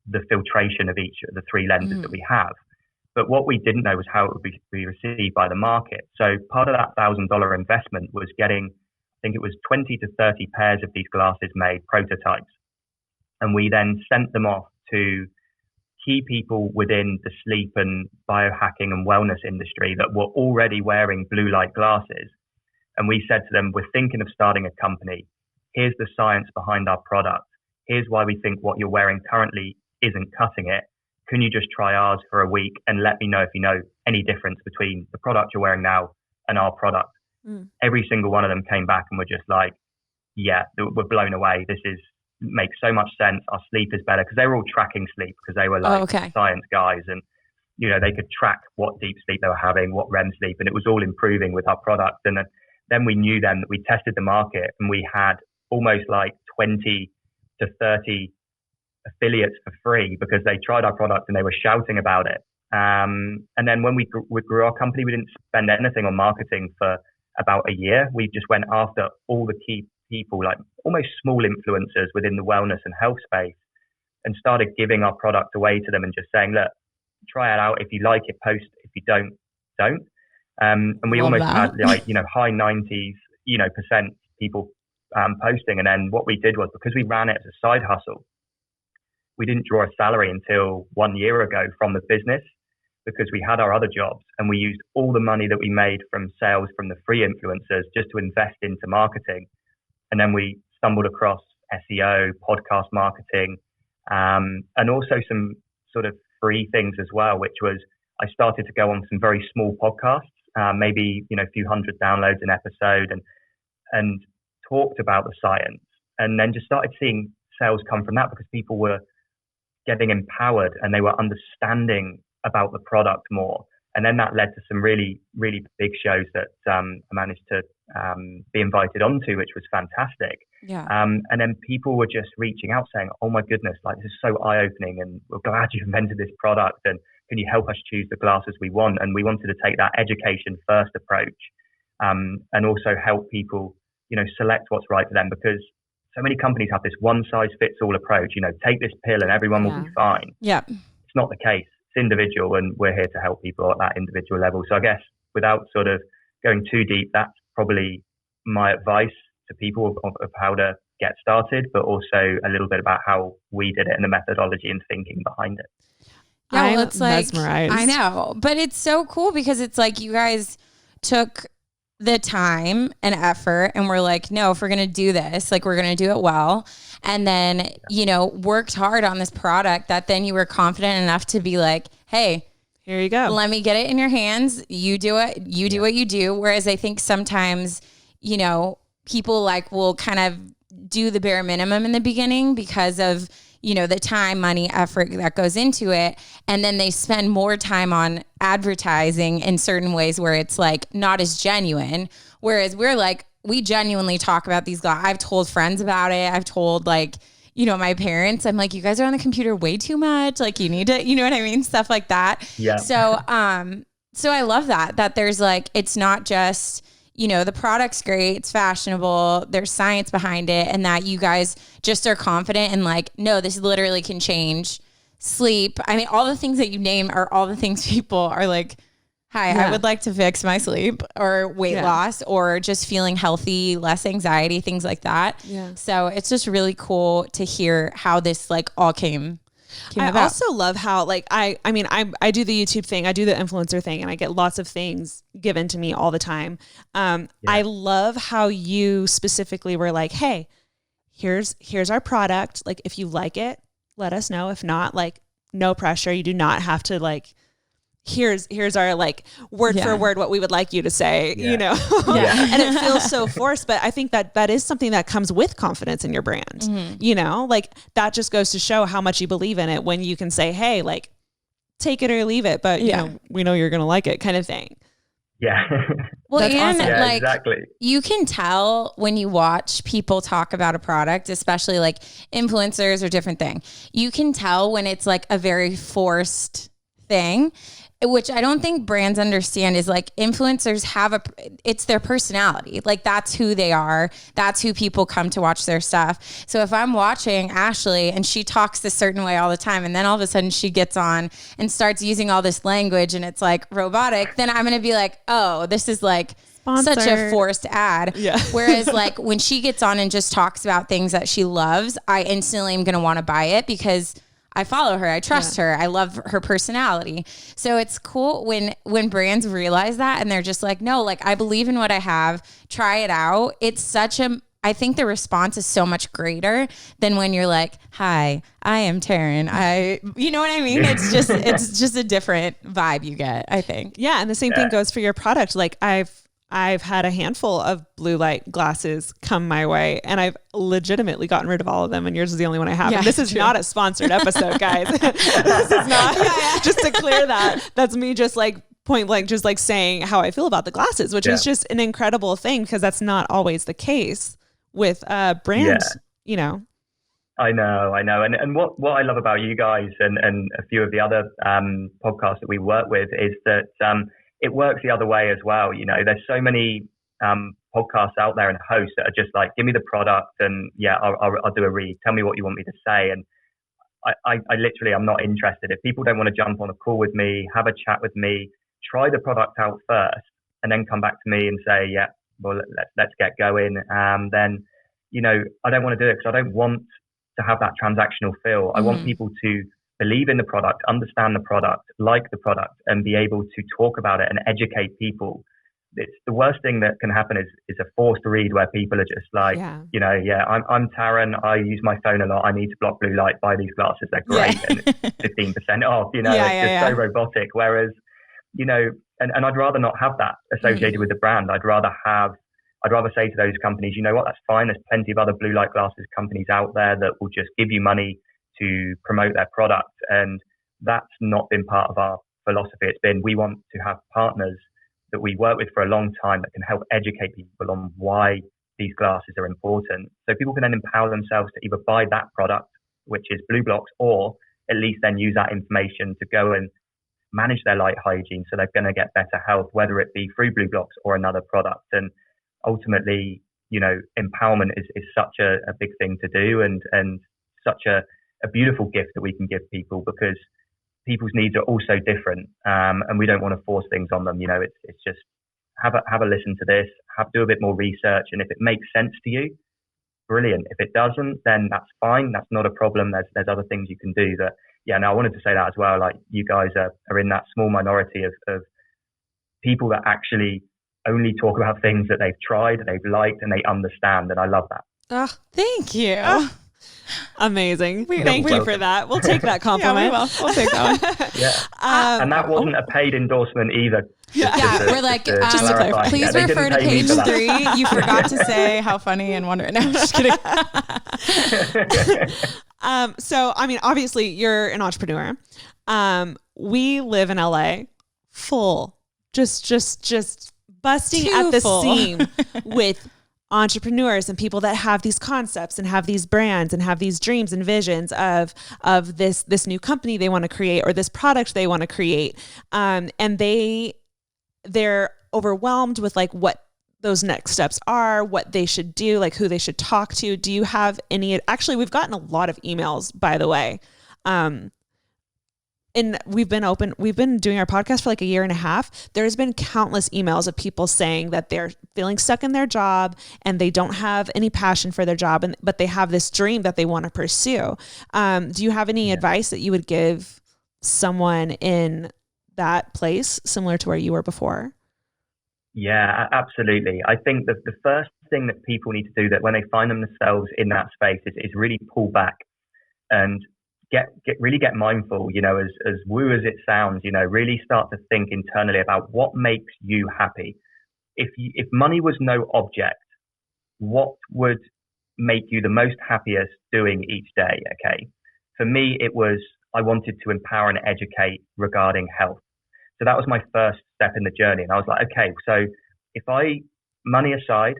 [SPEAKER 4] the filtration of each of the 3 lenses that we have. But what we didn't know was how it would be received by the market. So part of that $1,000 investment was getting, I think it was 20 to 30 pairs of these glasses made, prototypes. And we then sent them off to key people within the sleep and biohacking and wellness industry that were already wearing blue light glasses. And we said to them, we're thinking of starting a company. Here's the science behind our product. Here's why we think what you're wearing currently isn't cutting it. Can you just try ours for a week and let me know if you know any difference between the product you're wearing now and our product? Every single one of them came back and were just like, yeah, we're blown away. This makes so much sense. Our sleep is better, because they were all tracking sleep, because they were like science guys, and you know, they could track what deep sleep they were having, what REM sleep, and it was all improving with our product. And then we knew then that we tested the market, and we had almost like 20 to 30 affiliates for free because they tried our product and they were shouting about it. And then when we grew our company, we didn't spend anything on marketing for about a year. We just went after all the key people, like almost small influencers within the wellness and health space, and started giving our product away to them and just saying, look, try it out. If you like it, post. If you don't. And we almost had like, you know, high 90s, you know, % people posting. And then what we did was, because we ran it as a side hustle, we didn't draw a salary until 1 year ago from the business, because we had our other jobs, and we used all the money that we made from sales from the free influencers just to invest into marketing. And then we stumbled across SEO, podcast marketing, and also some sort of free things as well, which was, I started to go on some very small podcasts, maybe, you know, a few hundred downloads an episode, and talked about the science, and then just started seeing sales come from that, because people were getting empowered and they were understanding about the product more. And then that led to some really, really big shows that I managed to be invited onto, which was fantastic.
[SPEAKER 3] Yeah.
[SPEAKER 4] And then people were just reaching out saying, oh my goodness, like, this is so eye-opening, and we're glad you invented this product, and can you help us choose the glasses we want? And we wanted to take that education first approach, and also help people, you know, select what's right for them, because so many companies have this one-size-fits-all approach. You know, take this pill and everyone will be fine.
[SPEAKER 3] Yeah.
[SPEAKER 4] It's not the case. It's individual, and we're here to help people at that individual level. So I guess without sort of going too deep, that's probably my advice to people of how to get started, but also a little bit about how we did it and the methodology and thinking behind it.
[SPEAKER 3] Yeah, well, it's like,
[SPEAKER 2] mesmerized.
[SPEAKER 3] I know, but it's so cool because it's like you guys took the time and effort and we're like, no, if we're going to do this, like, we're going to do it well. And then, you know, worked hard on this product that then you were confident enough to be like, hey,
[SPEAKER 2] here you go.
[SPEAKER 3] Let me get it in your hands. You do it. You do what you do. Whereas I think sometimes, you know, people like will kind of do the bare minimum in the beginning because of, you know, the time, money, effort that goes into it. And then they spend more time on advertising in certain ways where it's like not as genuine. Whereas we're like, we genuinely talk about these guys. I've told friends about it. I've told, like, you know, my parents, I'm like, you guys are on the computer way too much. Like, you need to, you know what I mean? Stuff like that.
[SPEAKER 4] Yeah.
[SPEAKER 3] So, so I love that there's like, it's not just, you know, the product's great, it's fashionable, there's science behind it, and that you guys just are confident and like, no, this literally can change sleep. I mean, all the things that you name are all the things people are like, hi, I would like to fix my sleep or weight loss or just feeling healthy, less anxiety, things like that. Yeah. So it's just really cool to hear how this like all came about.
[SPEAKER 2] Also love how like, I mean, I do the YouTube thing, I do the influencer thing, and I get lots of things given to me all the time. I love how you specifically were like, hey, here's our product. Like, if you like it, let us know. If not, like, no pressure. You do not have to like, here's our like word for word what we would like you to say, you know. And it feels so forced, but I think that is something that comes with confidence in your brand. You know, like that just goes to show how much you believe in it when you can say, hey, like take it or leave it, but you know, we know you're gonna like it, kind of thing.
[SPEAKER 3] Well,
[SPEAKER 2] that's
[SPEAKER 3] and
[SPEAKER 2] awesome.
[SPEAKER 3] like
[SPEAKER 4] exactly.
[SPEAKER 3] You can tell when you watch people talk about a product, especially like influencers or different thing. You can tell when it's like a very forced thing, which I don't think brands understand, is like influencers have it's their personality. Like that's who they are. That's who people come to watch their stuff. So if I'm watching Ashley and she talks this certain way all the time, and then all of a sudden she gets on and starts using all this language and it's like robotic, then I'm going to be like, oh, this is like sponsored. Such a forced ad. Whereas like when she gets on and just talks about things that she loves, I instantly am going to want to buy it because I follow her. I trust her. I love her personality. So it's cool when brands realize that and they're just like, no, like I believe in what I have. Try it out. I think the response is so much greater than when you're like, hi, I am Taryn. You know what I mean? It's just a different vibe you get, I think.
[SPEAKER 2] Yeah. And the same thing goes for your product. Like I've had a handful of blue light glasses come my way, and I've legitimately gotten rid of all of them, and yours is the only one I have. And this is not a sponsored episode, guys. This is not, just to clear that. That's me just like point blank, just like saying how I feel about the glasses, which is just an incredible thing because that's not always the case with brands, you know.
[SPEAKER 4] I know. And what I love about you guys and a few of the other podcasts that we work with is that it works the other way as well. You know, there's so many podcasts out there and hosts that are just like, give me the product and I'll do a read. Tell me what you want me to say. And I literally, I'm not interested. If people don't want to jump on a call with me, have a chat with me, try the product out first and then come back to me and say, well, let's get going. Then, you know, I don't want to do it because I don't want to have that transactional feel. I want people to believe in the product, understand the product, like the product, and be able to talk about it and educate people. It's the worst thing that can happen is a forced read where people are just like, you know, I'm Taryn, I use my phone a lot, I need to block blue light, buy these glasses, they're great, and it's 15% off, you know, it's just so robotic. Whereas, you know, and I'd rather not have that associated with the brand. I'd rather say to those companies, you know what, that's fine. There's plenty of other blue light glasses companies out there that will just give you money to promote their product. And that's not been part of our philosophy. It's been, we want to have partners that we work with for a long time that can help educate people on why these glasses are important. So people can then empower themselves to either buy that product, which is BLUblox, or at least then use that information to go and manage their light hygiene. So they're going to get better health, whether it be through BLUblox or another product. And ultimately, you know, empowerment is such a big thing to do and such a beautiful gift that we can give people because people's needs are also different. And we don't want to force things on them. You know, it's just have a listen to this, do a bit more research. And if it makes sense to you, brilliant. If it doesn't, then that's fine. That's not a problem. There's other things you can do that. Yeah. No, I wanted to say that as well. Like you guys are in that small minority of people that actually only talk about things that they've tried, they've liked, and they understand. And I love that.
[SPEAKER 3] Oh, thank you.
[SPEAKER 2] Amazing. Thank you for that. We'll take that compliment.
[SPEAKER 3] We'll take that one.
[SPEAKER 4] And that wasn't a paid endorsement either.
[SPEAKER 3] We're like, just to clarify. Please refer to page 3. You forgot to say how funny and wonderful. No, I'm just kidding.
[SPEAKER 2] So, I mean, obviously you're an entrepreneur. We live in LA full, just busting at the seam with entrepreneurs and people that have these concepts and have these brands and have these dreams and visions of this new company they want to create or this product they want to create. And they're overwhelmed with like what those next steps are, what they should do, like who they should talk to. Do you have any, actually, we've gotten a lot of emails, by the way. And we've been doing our podcast for like a year and a half. There's been countless emails of people saying that they're feeling stuck in their job and they don't have any passion for their job, but they have this dream that they want to pursue. Do you have any advice that you would give someone in that place similar to where you were before?
[SPEAKER 4] Yeah, absolutely. I think that the first thing that people need to do, that when they find themselves in that space, is really pull back and really get mindful, as woo as it sounds, really start to think internally about what makes you happy. If money was no object, what would make you the most happiest doing each day? Okay. For me, it was, I wanted to empower and educate regarding health. So that was my first step in the journey. And I was like, okay, so money aside,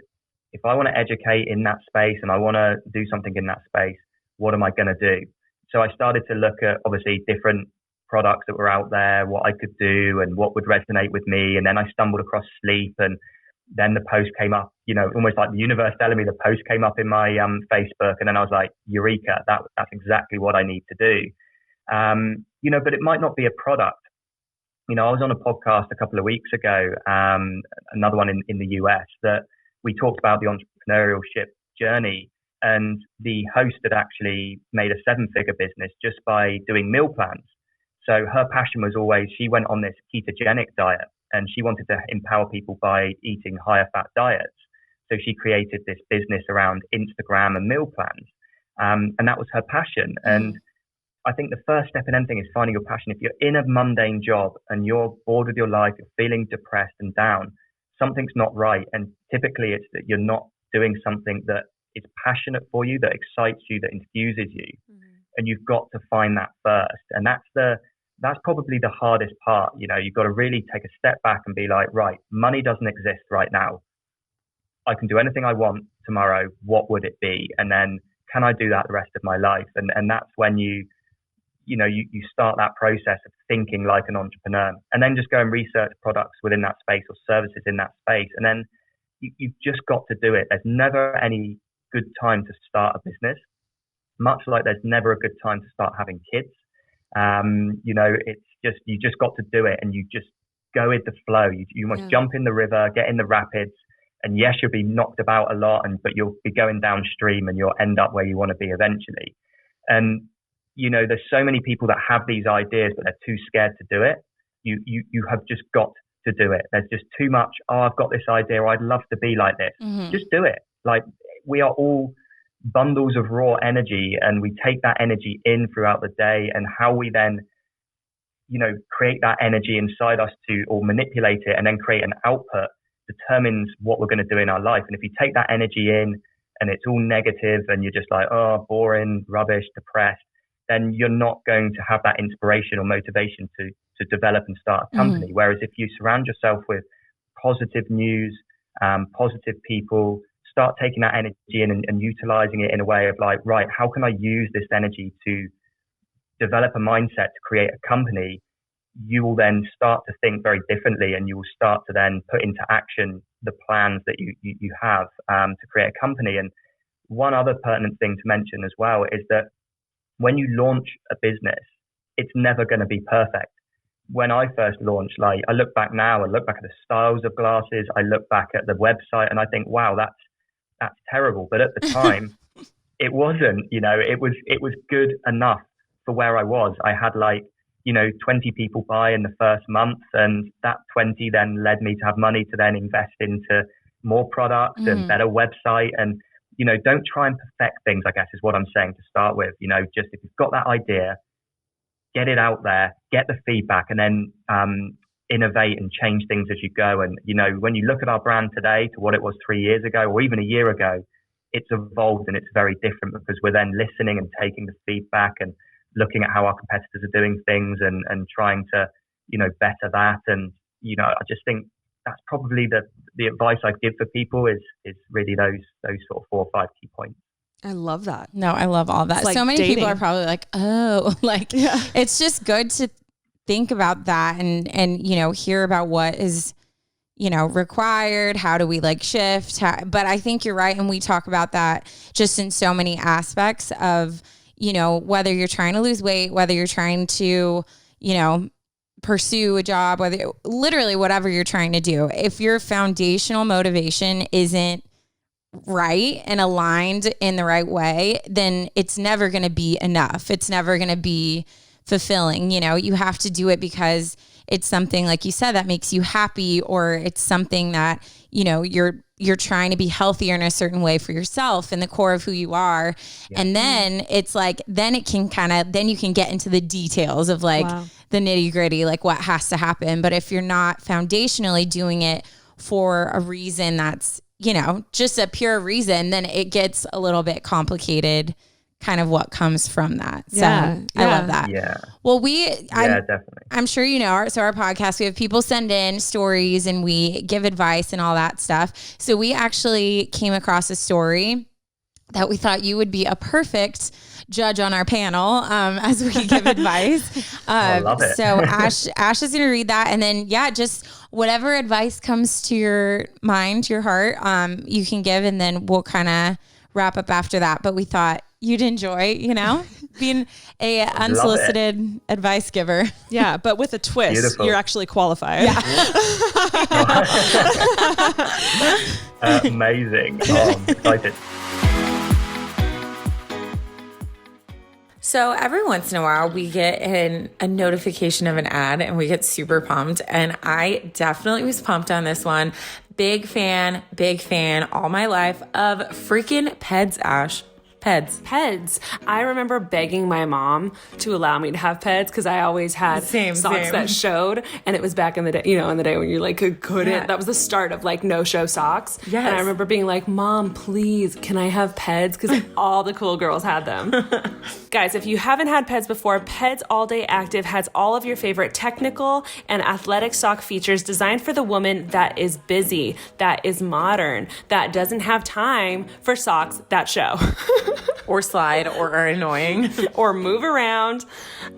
[SPEAKER 4] if I want to educate in that space and I want to do something in that space, what am I going to do? So I started to look at obviously different products that were out there, what I could do and what would resonate with me. And then I stumbled across sleep, and then the post came up, almost like the universe telling me. The post came up in my Facebook, and then I was like, eureka, that's exactly what I need to do. But it might not be a product. I was on a podcast a couple of weeks ago, another one in the US, that we talked about the entrepreneurship journey, and the host had actually made a 7-figure business just by doing meal plans. So her passion was always, she went on this ketogenic diet and she wanted to empower people by eating higher fat diets. So she created this business around Instagram and meal plans. And that was her passion. And I think the first step in anything is finding your passion. If you're in a mundane job and you're bored with your life, you're feeling depressed and down, something's not right. And typically it's that you're not doing something that is passionate for you, that excites you, that infuses you. And you've got to find that first. And that's probably the hardest part. You've got to really take a step back and be like, right, money doesn't exist right now. I can do anything I want tomorrow. What would it be? And then can I do that the rest of my life? And that's when you start that process of thinking like an entrepreneur, and then just go and research products within that space or services in that space. And then you've just got to do it. There's never any good time to start a business, much like there's never a good time to start having kids. It's just, you just got to do it, and you just go with the flow. You must jump in the river, get in the rapids, and yes, you'll be knocked about a lot, but you'll be going downstream and you'll end up where you want to be eventually. And there's so many people that have these ideas, but they're too scared to do it. You have just got to do it. There's just too much. Oh, I've got this idea. I'd love to be like this. Just do it. Like, we are all bundles of raw energy, and we take that energy in throughout the day, and how we then, create that energy inside us or manipulate it and then create an output determines what we're going to do in our life. And if you take that energy in and it's all negative and you're just like, oh, boring, rubbish, depressed, then you're not going to have that inspiration or motivation to develop and start a company. Whereas if you surround yourself with positive news, positive people, start taking that energy in and utilizing it in a way of like, right, how can I use this energy to develop a mindset to create a company? You will then start to think very differently, and you will start to then put into action the plans that you have to create a company. And one other pertinent thing to mention as well is that when you launch a business, it's never going to be perfect. When I first launched, like, I look back now, I look back at the styles of glasses, I look back at the website, and I think, wow, that's terrible. But at the time, it wasn't. It was good enough for where I was. I had 20 people buy in the first month, and that 20 then led me to have money to then invest into more products and better website. And don't try and perfect things, I guess, is what I'm saying to start with. Just if you've got that idea, get it out there, get the feedback, and then innovate and change things as you go. And, when you look at our brand today to what it was 3 years ago or even a year ago, it's evolved and it's very different, because we're then listening and taking the feedback and looking at how our competitors are doing things and trying to, better that. And, I just think that's probably the advice I'd give for people is really those sort of 4 or 5 key points.
[SPEAKER 2] I love that.
[SPEAKER 3] No, I love all that.
[SPEAKER 2] Like
[SPEAKER 3] so many
[SPEAKER 2] dating.
[SPEAKER 3] people are probably like, oh, it's just good to think about that and hear about what is, required? How do we like shift? But I think you're right. And we talk about that just in so many aspects of, whether you're trying to lose weight, whether you're trying to, pursue a job, literally whatever you're trying to do. If your foundational motivation isn't right and aligned in the right way, then it's never going to be enough. It's never going to be fulfilling. You have to do it because it's something, like you said, that makes you happy, or it's something that, you're trying to be healthier in a certain way for yourself and the core of who you are. Yeah. And then it's like, then you can get into the details of like the nitty gritty, like what has to happen. But if you're not foundationally doing it for a reason that's, just a pure reason, then it gets a little bit complicated, kind of what comes from that. So I love that. Yeah. Well, definitely. I'm sure our podcast, we have people send in stories and we give advice and all that stuff. So we actually came across a story that we thought you would be a perfect judge on our panel as we give advice.
[SPEAKER 4] I love it.
[SPEAKER 3] So Ash is going to read that, and then just whatever advice comes to your mind, your heart, you can give, and then we'll kind of wrap up after that. But we thought you'd enjoy, being a unsolicited advice giver.
[SPEAKER 2] Yeah, but with a twist. Beautiful. You're actually qualified.
[SPEAKER 3] Yeah.
[SPEAKER 4] Amazing. I'm excited.
[SPEAKER 1] So every once in a while we get a notification of an ad and we get super pumped. And I definitely was pumped on this one. Big fan all my life of freaking Peds, Ash.
[SPEAKER 2] Peds. I remember begging my mom to allow me to have Peds because I always had socks that showed, and it was back in the day, in the day when you like couldn't. Yeah. That was the start of like no show socks. Yes. And I remember being like, Mom, please, can I have Peds? Because all the cool girls had them. Guys, if you haven't had Peds before, Peds All Day Active has all of your favorite technical and athletic sock features designed for the woman that is busy, that is modern, that doesn't have time for socks that show.
[SPEAKER 1] Or slide or are annoying
[SPEAKER 2] or move around.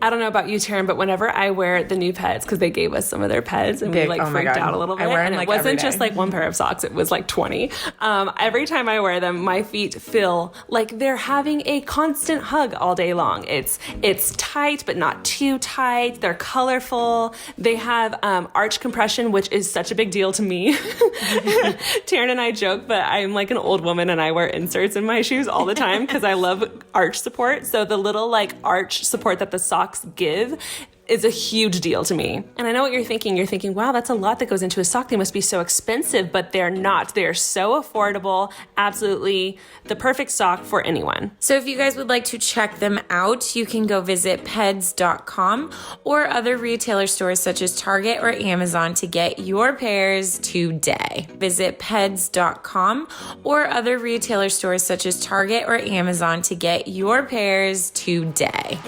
[SPEAKER 2] I don't know about you, Taryn, but whenever I wear the new Peds, because they gave us some of their Peds and we freaked out a little bit. And it wasn't just like one pair of socks, it was like 20. Every time I wear them, my feet feel like they're having a constant hug all day long. It's tight, but not too tight. They're colorful. They have arch compression, which is such a big deal to me. Taryn and I joke, but I'm like an old woman and I wear inserts in my shoes all the time because I love arch support. So the little like arch support that the socks give is a huge deal to me. And I know what you're thinking. You're thinking, wow, that's a lot that goes into a sock. They must be so expensive, but they're not. They're so affordable. Absolutely the perfect sock for anyone.
[SPEAKER 1] So if you guys would like to check them out, you can go visit peds.com or other retailer stores such as Target or Amazon to get your pairs today. Visit peds.com or other retailer stores such as Target or Amazon to get your pairs today.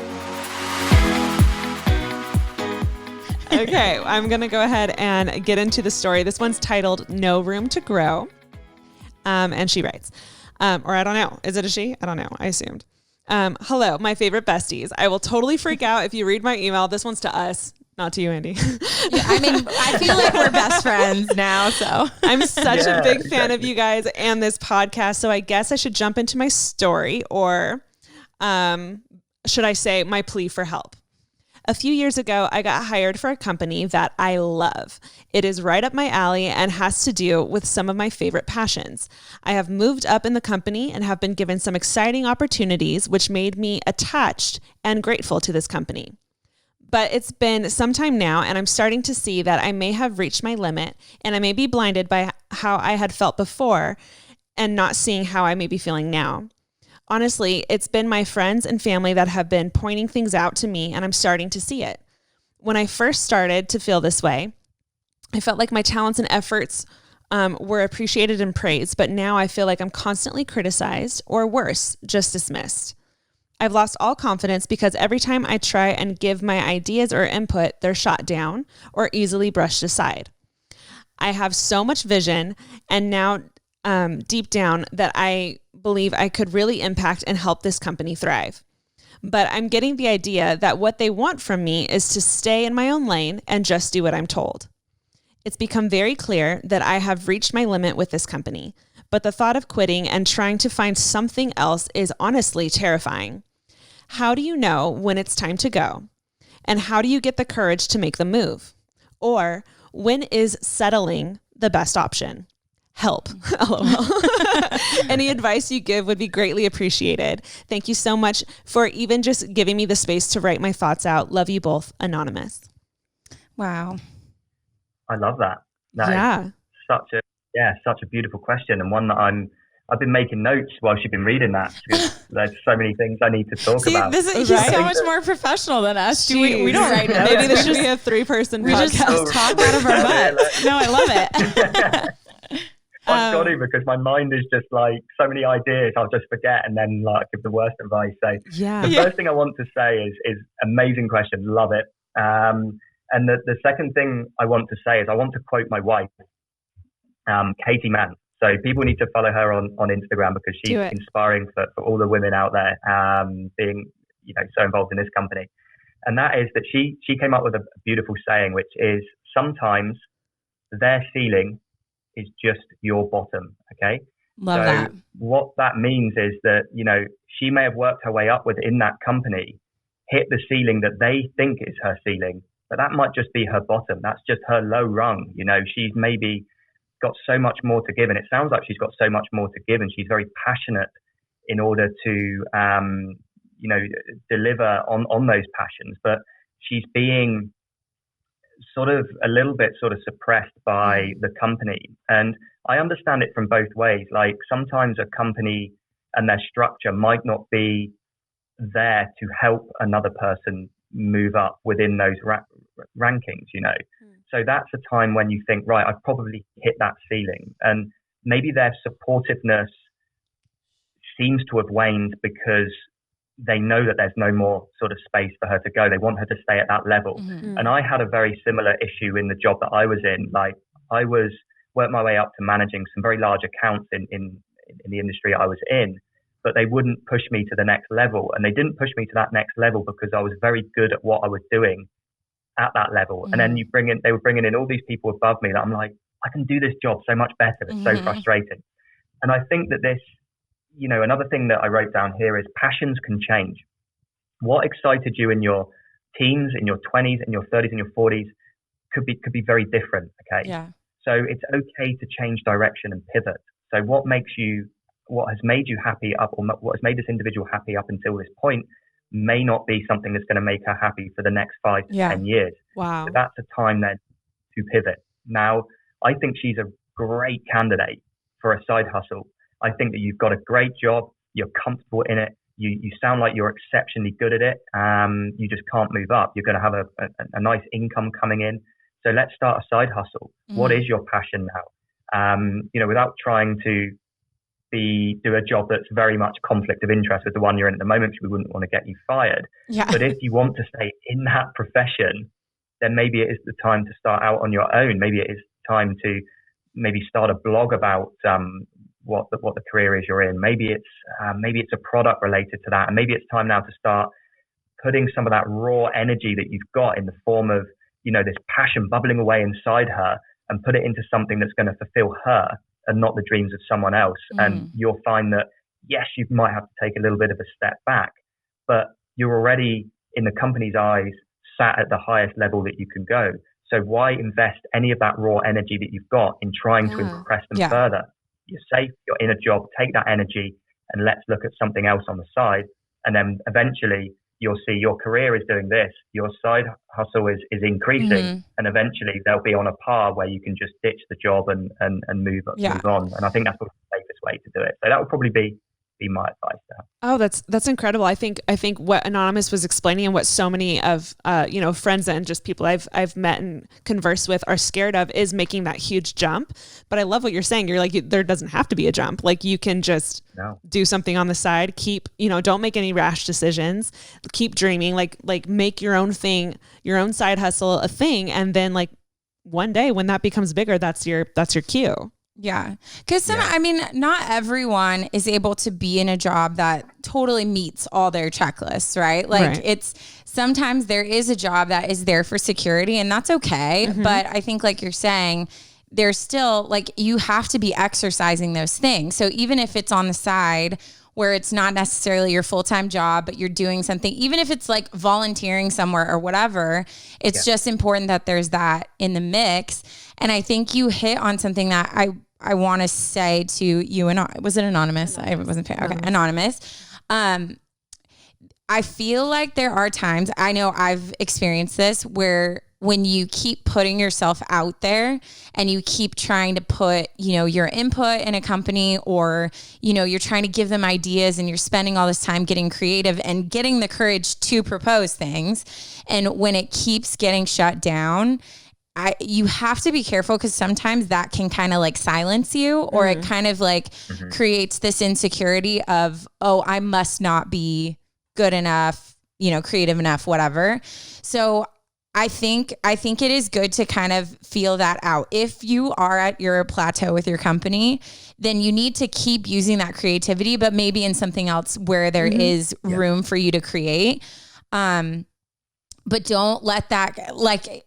[SPEAKER 2] Okay, I'm going to go ahead and get into the story. This one's titled No Room to Grow. And she writes, or I don't know. Is it a she? I don't know. I assumed. Hello, my favorite besties. I will totally freak out if you read my email. This one's to us, not to you, Andy.
[SPEAKER 3] Yeah, I mean, I feel like we're best friends now, so.
[SPEAKER 2] I'm such a big fan of you guys and this podcast, so I guess I should jump into my story, or should I say my plea for help. A few years ago, I got hired for a company that I love. It is right up my alley and has to do with some of my favorite passions. I have moved up in the company and have been given some exciting opportunities, which made me attached and grateful to this company. But it's been some time now, and I'm starting to see that I may have reached my limit, and I may be blinded by how I had felt before and not seeing how I may be feeling now. Honestly, it's been my friends and family that have been pointing things out to me, and I'm starting to see it. When I first started to feel this way, I felt like my talents and efforts were appreciated and praised, but now I feel like I'm constantly criticized, or worse, just dismissed. I've lost all confidence because every time I try and give my ideas or input, they're shot down or easily brushed aside. I have so much vision, and now deep down that I believe I could really impact and help this company thrive. But I'm getting the idea that what they want from me is to stay in my own lane and just do what I'm told. It's become very clear that I have reached my limit with this company, but the thought of quitting and trying to find something else is honestly terrifying. How do you know when it's time to go? And how do you get the courage to make the move? Or when is settling the best option? Help. LOL. Any advice you give would be greatly appreciated. Thank you so much for even just giving me the space to write my thoughts out. Love you both. Anonymous.
[SPEAKER 3] Wow.
[SPEAKER 4] I love that. That is such a beautiful question, and one that I've been making notes while she's been reading that, because there's so many things I need to talk about.
[SPEAKER 3] He's so much more professional than us. We don't write notes.
[SPEAKER 2] Maybe this should be a 3-person podcast.
[SPEAKER 3] We just talk out of our butts. No, I love it.
[SPEAKER 4] I've got to, because my mind is just like so many ideas. I'll just forget and then like give the worst advice. So the first thing I want to say is amazing question. Love it. And the second thing I want to say is I want to quote my wife, Andy Mant. So people need to follow her on Instagram, because she's inspiring for all the women out there, being, so involved in this company. And that is that she came up with a beautiful saying, which is sometimes their ceiling is just your bottom. Okay.
[SPEAKER 3] Love that.
[SPEAKER 4] What that means is that, she may have worked her way up within that company, hit the ceiling that they think is her ceiling, but that might just be her bottom. That's just her low rung. She's maybe got so much more to give, and it sounds like she's got so much more to give, and she's very passionate in order to, deliver on those passions. But she's being sort of a little bit sort of suppressed by the company. And I understand it from both ways. Like sometimes a company and their structure might not be there to help another person move up within those rankings, So that's a time when you think, right, I've probably hit that ceiling. And maybe their supportiveness seems to have waned because they know that there's no more sort of space for her to go. They want her to stay at that level. Mm-hmm. And I had a very similar issue in the job that I was in. Like I worked my way up to managing some very large accounts in the industry I was in, but they wouldn't push me to the next level. And they didn't push me to that next level because I was very good at what I was doing at that level. Mm-hmm. And then they were bringing in all these people above me that I'm like, I can do this job so much better. It's so frustrating. And I think that this, another thing that I wrote down here is passions can change. What excited you in your teens, in your 20s, in your 30s, in your 40s could be very different. Okay.
[SPEAKER 3] Yeah.
[SPEAKER 4] So it's okay to change direction and pivot. So what has made you happy what has made this individual happy up until this point may not be something that's going to make her happy for the next 5 to 10 years.
[SPEAKER 2] Wow.
[SPEAKER 4] So that's a time then to pivot. Now, I think she's a great candidate for a side hustle. I think that you've got a great job. You're comfortable in it. You sound like you're exceptionally good at it. You just can't move up. You're going to have a nice income coming in. So let's start a side hustle. What is your passion now? Without trying to do a job that's very much conflict of interest with the one you're in at the moment, because we wouldn't want to get you fired. Yeah. But if you want to stay in that profession, then maybe it is the time to start out on your own. Maybe it is time to maybe start a blog about what the career is you're in. Maybe it's a product related to that, and maybe it's time now to start putting some of that raw energy that you've got in the form of this passion bubbling away inside her, and put it into something that's going to fulfill her and not the dreams of someone else. And you'll find that yes, you might have to take a little bit of a step back, but you're already in the company's eyes sat at the highest level that you can go. So why invest any of that raw energy that you've got in trying to impress them further? You're safe, you're in a job, take that energy and let's look at something else on the side. And then eventually you'll see your career is doing this, your side hustle is increasing, and eventually they'll be on a par where you can just ditch the job and move on. And I think that's the safest way to do it. So that would probably be my advice there.
[SPEAKER 2] Oh, that's incredible. I think what Anonymous was explaining, and what so many of friends and just people I've met and conversed with are scared of, is making that huge jump. But I love what you're saying. You're like, there doesn't have to be a jump. Like you can just do something on the side. Keep, don't make any rash decisions. Keep dreaming. Like make your own thing, your own side hustle a thing, and then like one day when that becomes bigger, that's your cue.
[SPEAKER 3] Yeah. Because not everyone is able to be in a job that totally meets all their checklists, right? Like sometimes there is a job that is there for security, and that's okay. Mm-hmm. But I think like you're saying, there's still like, you have to be exercising those things. So even if it's on the side where it's not necessarily your full-time job, but you're doing something, even if it's like volunteering somewhere or whatever, it's just important that there's that in the mix. And I think you hit on something that I want to say to you, and was it anonymous? I wasn't paying. Okay. Anonymous. I feel like there are times, I know I've experienced this, where when you keep putting yourself out there and you keep trying to put, your input in a company, or, you're trying to give them ideas, and you're spending all this time getting creative and getting the courage to propose things. And when it keeps getting shut down, you have to be careful, because sometimes that can kind of like silence you, or it kind of like creates this insecurity of, oh, I must not be good enough, creative enough, whatever. So I think it is good to kind of feel that out. If you are at your plateau with your company, then you need to keep using that creativity, but maybe in something else where there is room for you to create. But don't let that, like,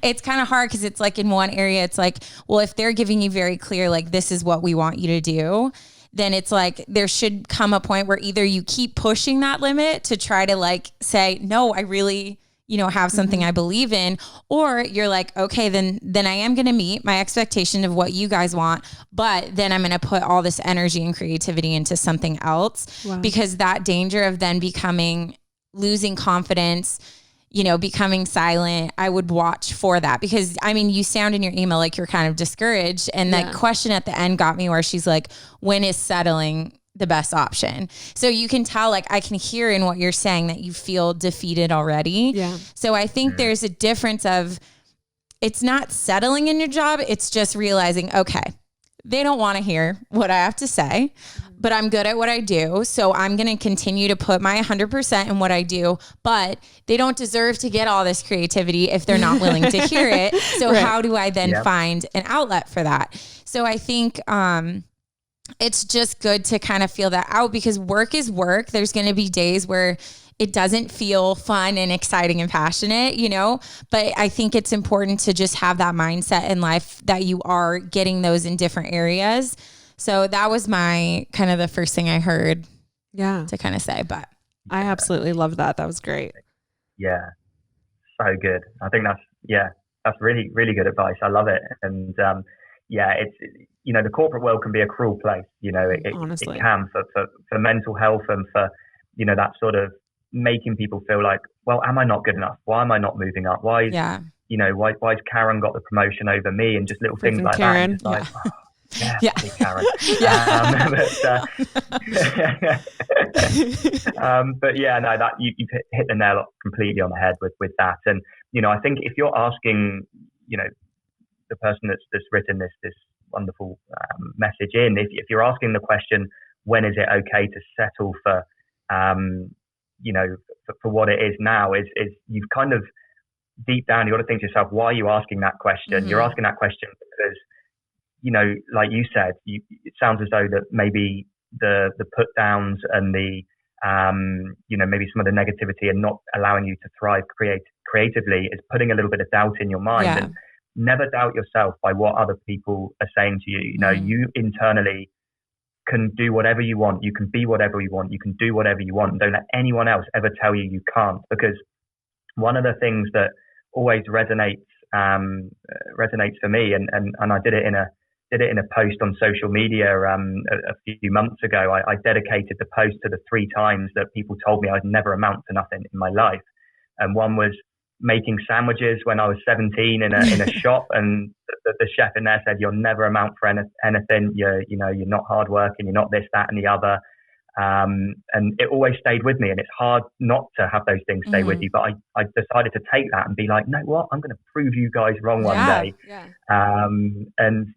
[SPEAKER 3] it's kind of hard, because it's like in one area, it's like, well, if they're giving you very clear, like, this is what we want you to do, then it's like, there should come a point where either you keep pushing that limit to try to like say, no, I really, have something I believe in, or you're like, okay, then I am going to meet my expectation of what you guys want, but then I'm going to put all this energy and creativity into something else. Wow. Because that danger of then losing confidence, becoming silent, I would watch for that, because you sound in your email like you're kind of discouraged. And that question at the end got me, where she's like, when is settling the best option? So you can tell, like, I can hear in what you're saying that you feel defeated already. Yeah. So I think there's a difference of, it's not settling in your job. It's just realizing, okay, they don't want to hear what I have to say, but I'm good at what I do. So I'm going to continue to put my 100% in what I do, but they don't deserve to get all this creativity if they're not willing to hear it. So how do I then find an outlet for that? So I think, it's just good to kind of feel that out, because work is work. There's going to be days where it doesn't feel fun and exciting and passionate, but I think it's important to just have that mindset in life that you are getting those in different areas. So that was my kind of the first thing I heard to kind of say, but
[SPEAKER 2] I absolutely love that. That was great.
[SPEAKER 4] Yeah. So good. I think that's really, really good advice. I love it. And, it's, the corporate world can be a cruel place. It can for mental health, and for, that sort of making people feel like, well, am I not good enough? Why am I not moving up? Why is, why's Karen got the promotion over me? And just little things like
[SPEAKER 2] Karen.
[SPEAKER 4] that. Karen. But that you hit the nail completely on the head with that. And, I think if you're asking, the person that's written this wonderful message in, if you're asking the question, when is it okay to settle for, for what it is now, is you've kind of deep down, you got to think to yourself, why are you asking that question? You're asking that question because, like you said, it sounds as though that maybe the put downs and the, maybe some of the negativity and not allowing you to thrive creatively is putting a little bit of doubt in your mind. And never doubt yourself by what other people are saying to you. You internally can do whatever you want. You can be whatever you want. You can do whatever you want. Don't let anyone else ever tell you you can't. Because one of the things that always resonates for me, and I did it in a post on social media a few months ago. I dedicated the post to the 3 times that people told me I'd never amount to nothing in my life. And one was making sandwiches when I was 17 in a shop, and the chef in there said, "You'll never amount for anything. You're not hardworking. You're not this, that, and the other." And it always stayed with me. And it's hard not to have those things stay with you. But I decided to take that and be like, "No, what? I'm going to prove you guys wrong one day." Yeah. And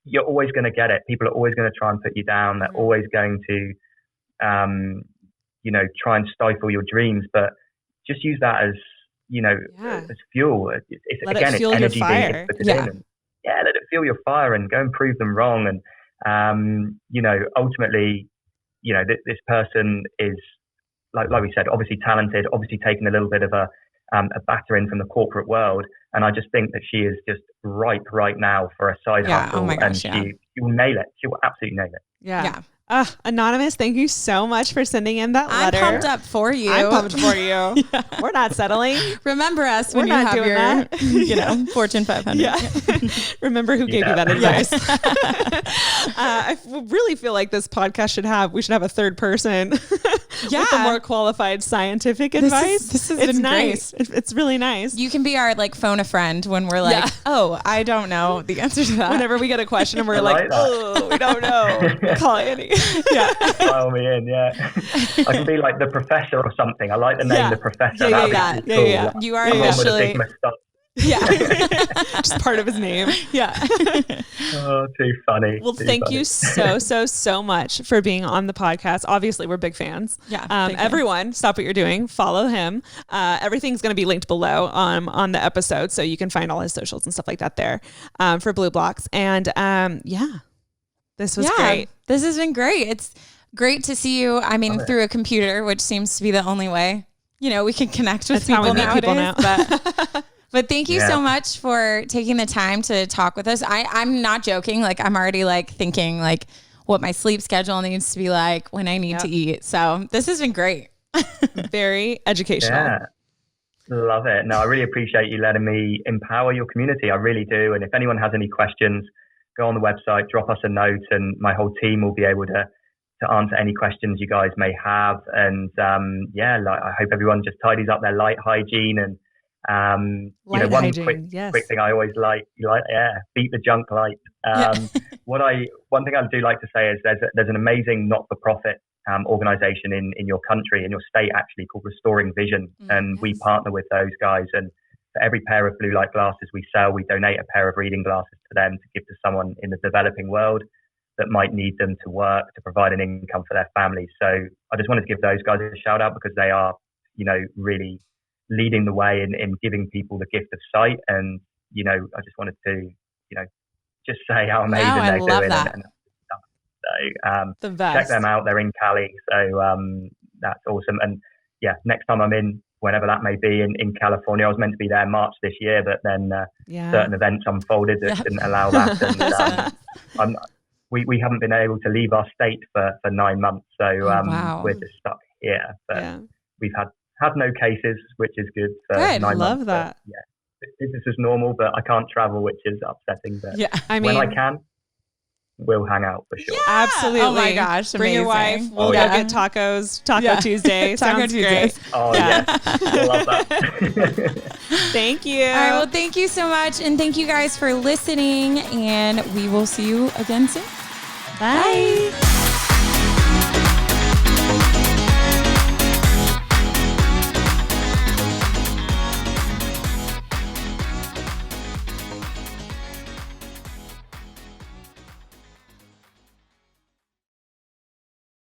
[SPEAKER 4] you're always going to get it. People are always going to try and put you down. They're always going to, try and stifle your dreams. But just use that as as fuel. It's
[SPEAKER 2] fuel
[SPEAKER 4] energy
[SPEAKER 2] your fire.
[SPEAKER 4] being put in. let it feel your fire and go and prove them wrong. And, ultimately, this person is, like we said, obviously talented, obviously taking a little bit of a battering from the corporate world. And I just think that she is just ripe right now for a side hustle.
[SPEAKER 3] Oh my gosh,
[SPEAKER 4] and she will nail it. She will absolutely nail it.
[SPEAKER 2] Yeah. Anonymous, thank you so much for sending in that letter.
[SPEAKER 3] I'm pumped up for you.
[SPEAKER 2] I'm pumped for you. We're not settling.
[SPEAKER 3] Remember us when you have your, Fortune 500.
[SPEAKER 2] Yeah. Remember who gave you that advice. I really feel like this podcast we should have a third person with the more qualified scientific advice. It's nice. It's really nice.
[SPEAKER 3] You can be our phone a friend when we're like, oh, I don't know the answer to that.
[SPEAKER 2] Whenever we get a question and we're oh, we don't know. Call Andy. Yeah.
[SPEAKER 4] File me in, I can be like the professor or something. I like the name, the professor.
[SPEAKER 3] Yeah. You are officially.
[SPEAKER 2] Just part of his name.
[SPEAKER 4] Oh, too funny.
[SPEAKER 2] Well, thank you so much for being on the podcast. Obviously, we're big fans. Everyone, stop what you're doing. Follow him. Everything's going to be linked below on the episode, so you can find all his socials and stuff like that there for BLUblox. And this was great.
[SPEAKER 3] This has been great. It's great to see you. I mean, through a computer, which seems to be the only way, we can connect with people nowadays. But thank you so much for taking the time to talk with us. I'm not joking. I'm already thinking what my sleep schedule needs to be like when I need to eat. So this has been great.
[SPEAKER 2] Very educational.
[SPEAKER 4] Yeah. Love it. No, I really appreciate you letting me empower your community. I really do. And if anyone has any questions, go on the website, drop us a note, and my whole team will be able to answer any questions you guys may have. And I hope everyone just tidies up their light hygiene. And one quick thing I always beat the junk light. One thing I do like to say is there's an amazing not-for-profit organization in your country, in your state actually, called Restoring Vision, and we partner with those guys. And for every pair of blue light glasses we sell, we donate a pair of reading glasses to them to give to someone in the developing world that might need them to work, to provide an income for their families. So I just wanted to give those guys a shout out because they are, really leading the way in giving people the gift of sight. And, I just wanted to, just say how amazing they're doing.
[SPEAKER 2] The best.
[SPEAKER 4] Check them out. They're in Cali. So that's awesome. And next time I'm in, whenever that may be, in California. I was meant to be there in March this year, but then certain events unfolded that didn't allow that. And we haven't been able to leave our state for 9 months. So we're just stuck here. But we've had no cases, which is good. For 9 months.
[SPEAKER 2] Love that.
[SPEAKER 4] But, business is normal, but I can't travel, which is upsetting. But when I can, we'll hang out for sure.
[SPEAKER 2] Yeah. Absolutely. Oh my gosh. Bring your wife. We'll go get tacos. Taco Tuesday. Sounds great.
[SPEAKER 4] Oh yeah. I love that.
[SPEAKER 2] Thank you.
[SPEAKER 3] All right. Well, thank you so much. And thank you guys for listening. And we will see you again soon.
[SPEAKER 2] Bye.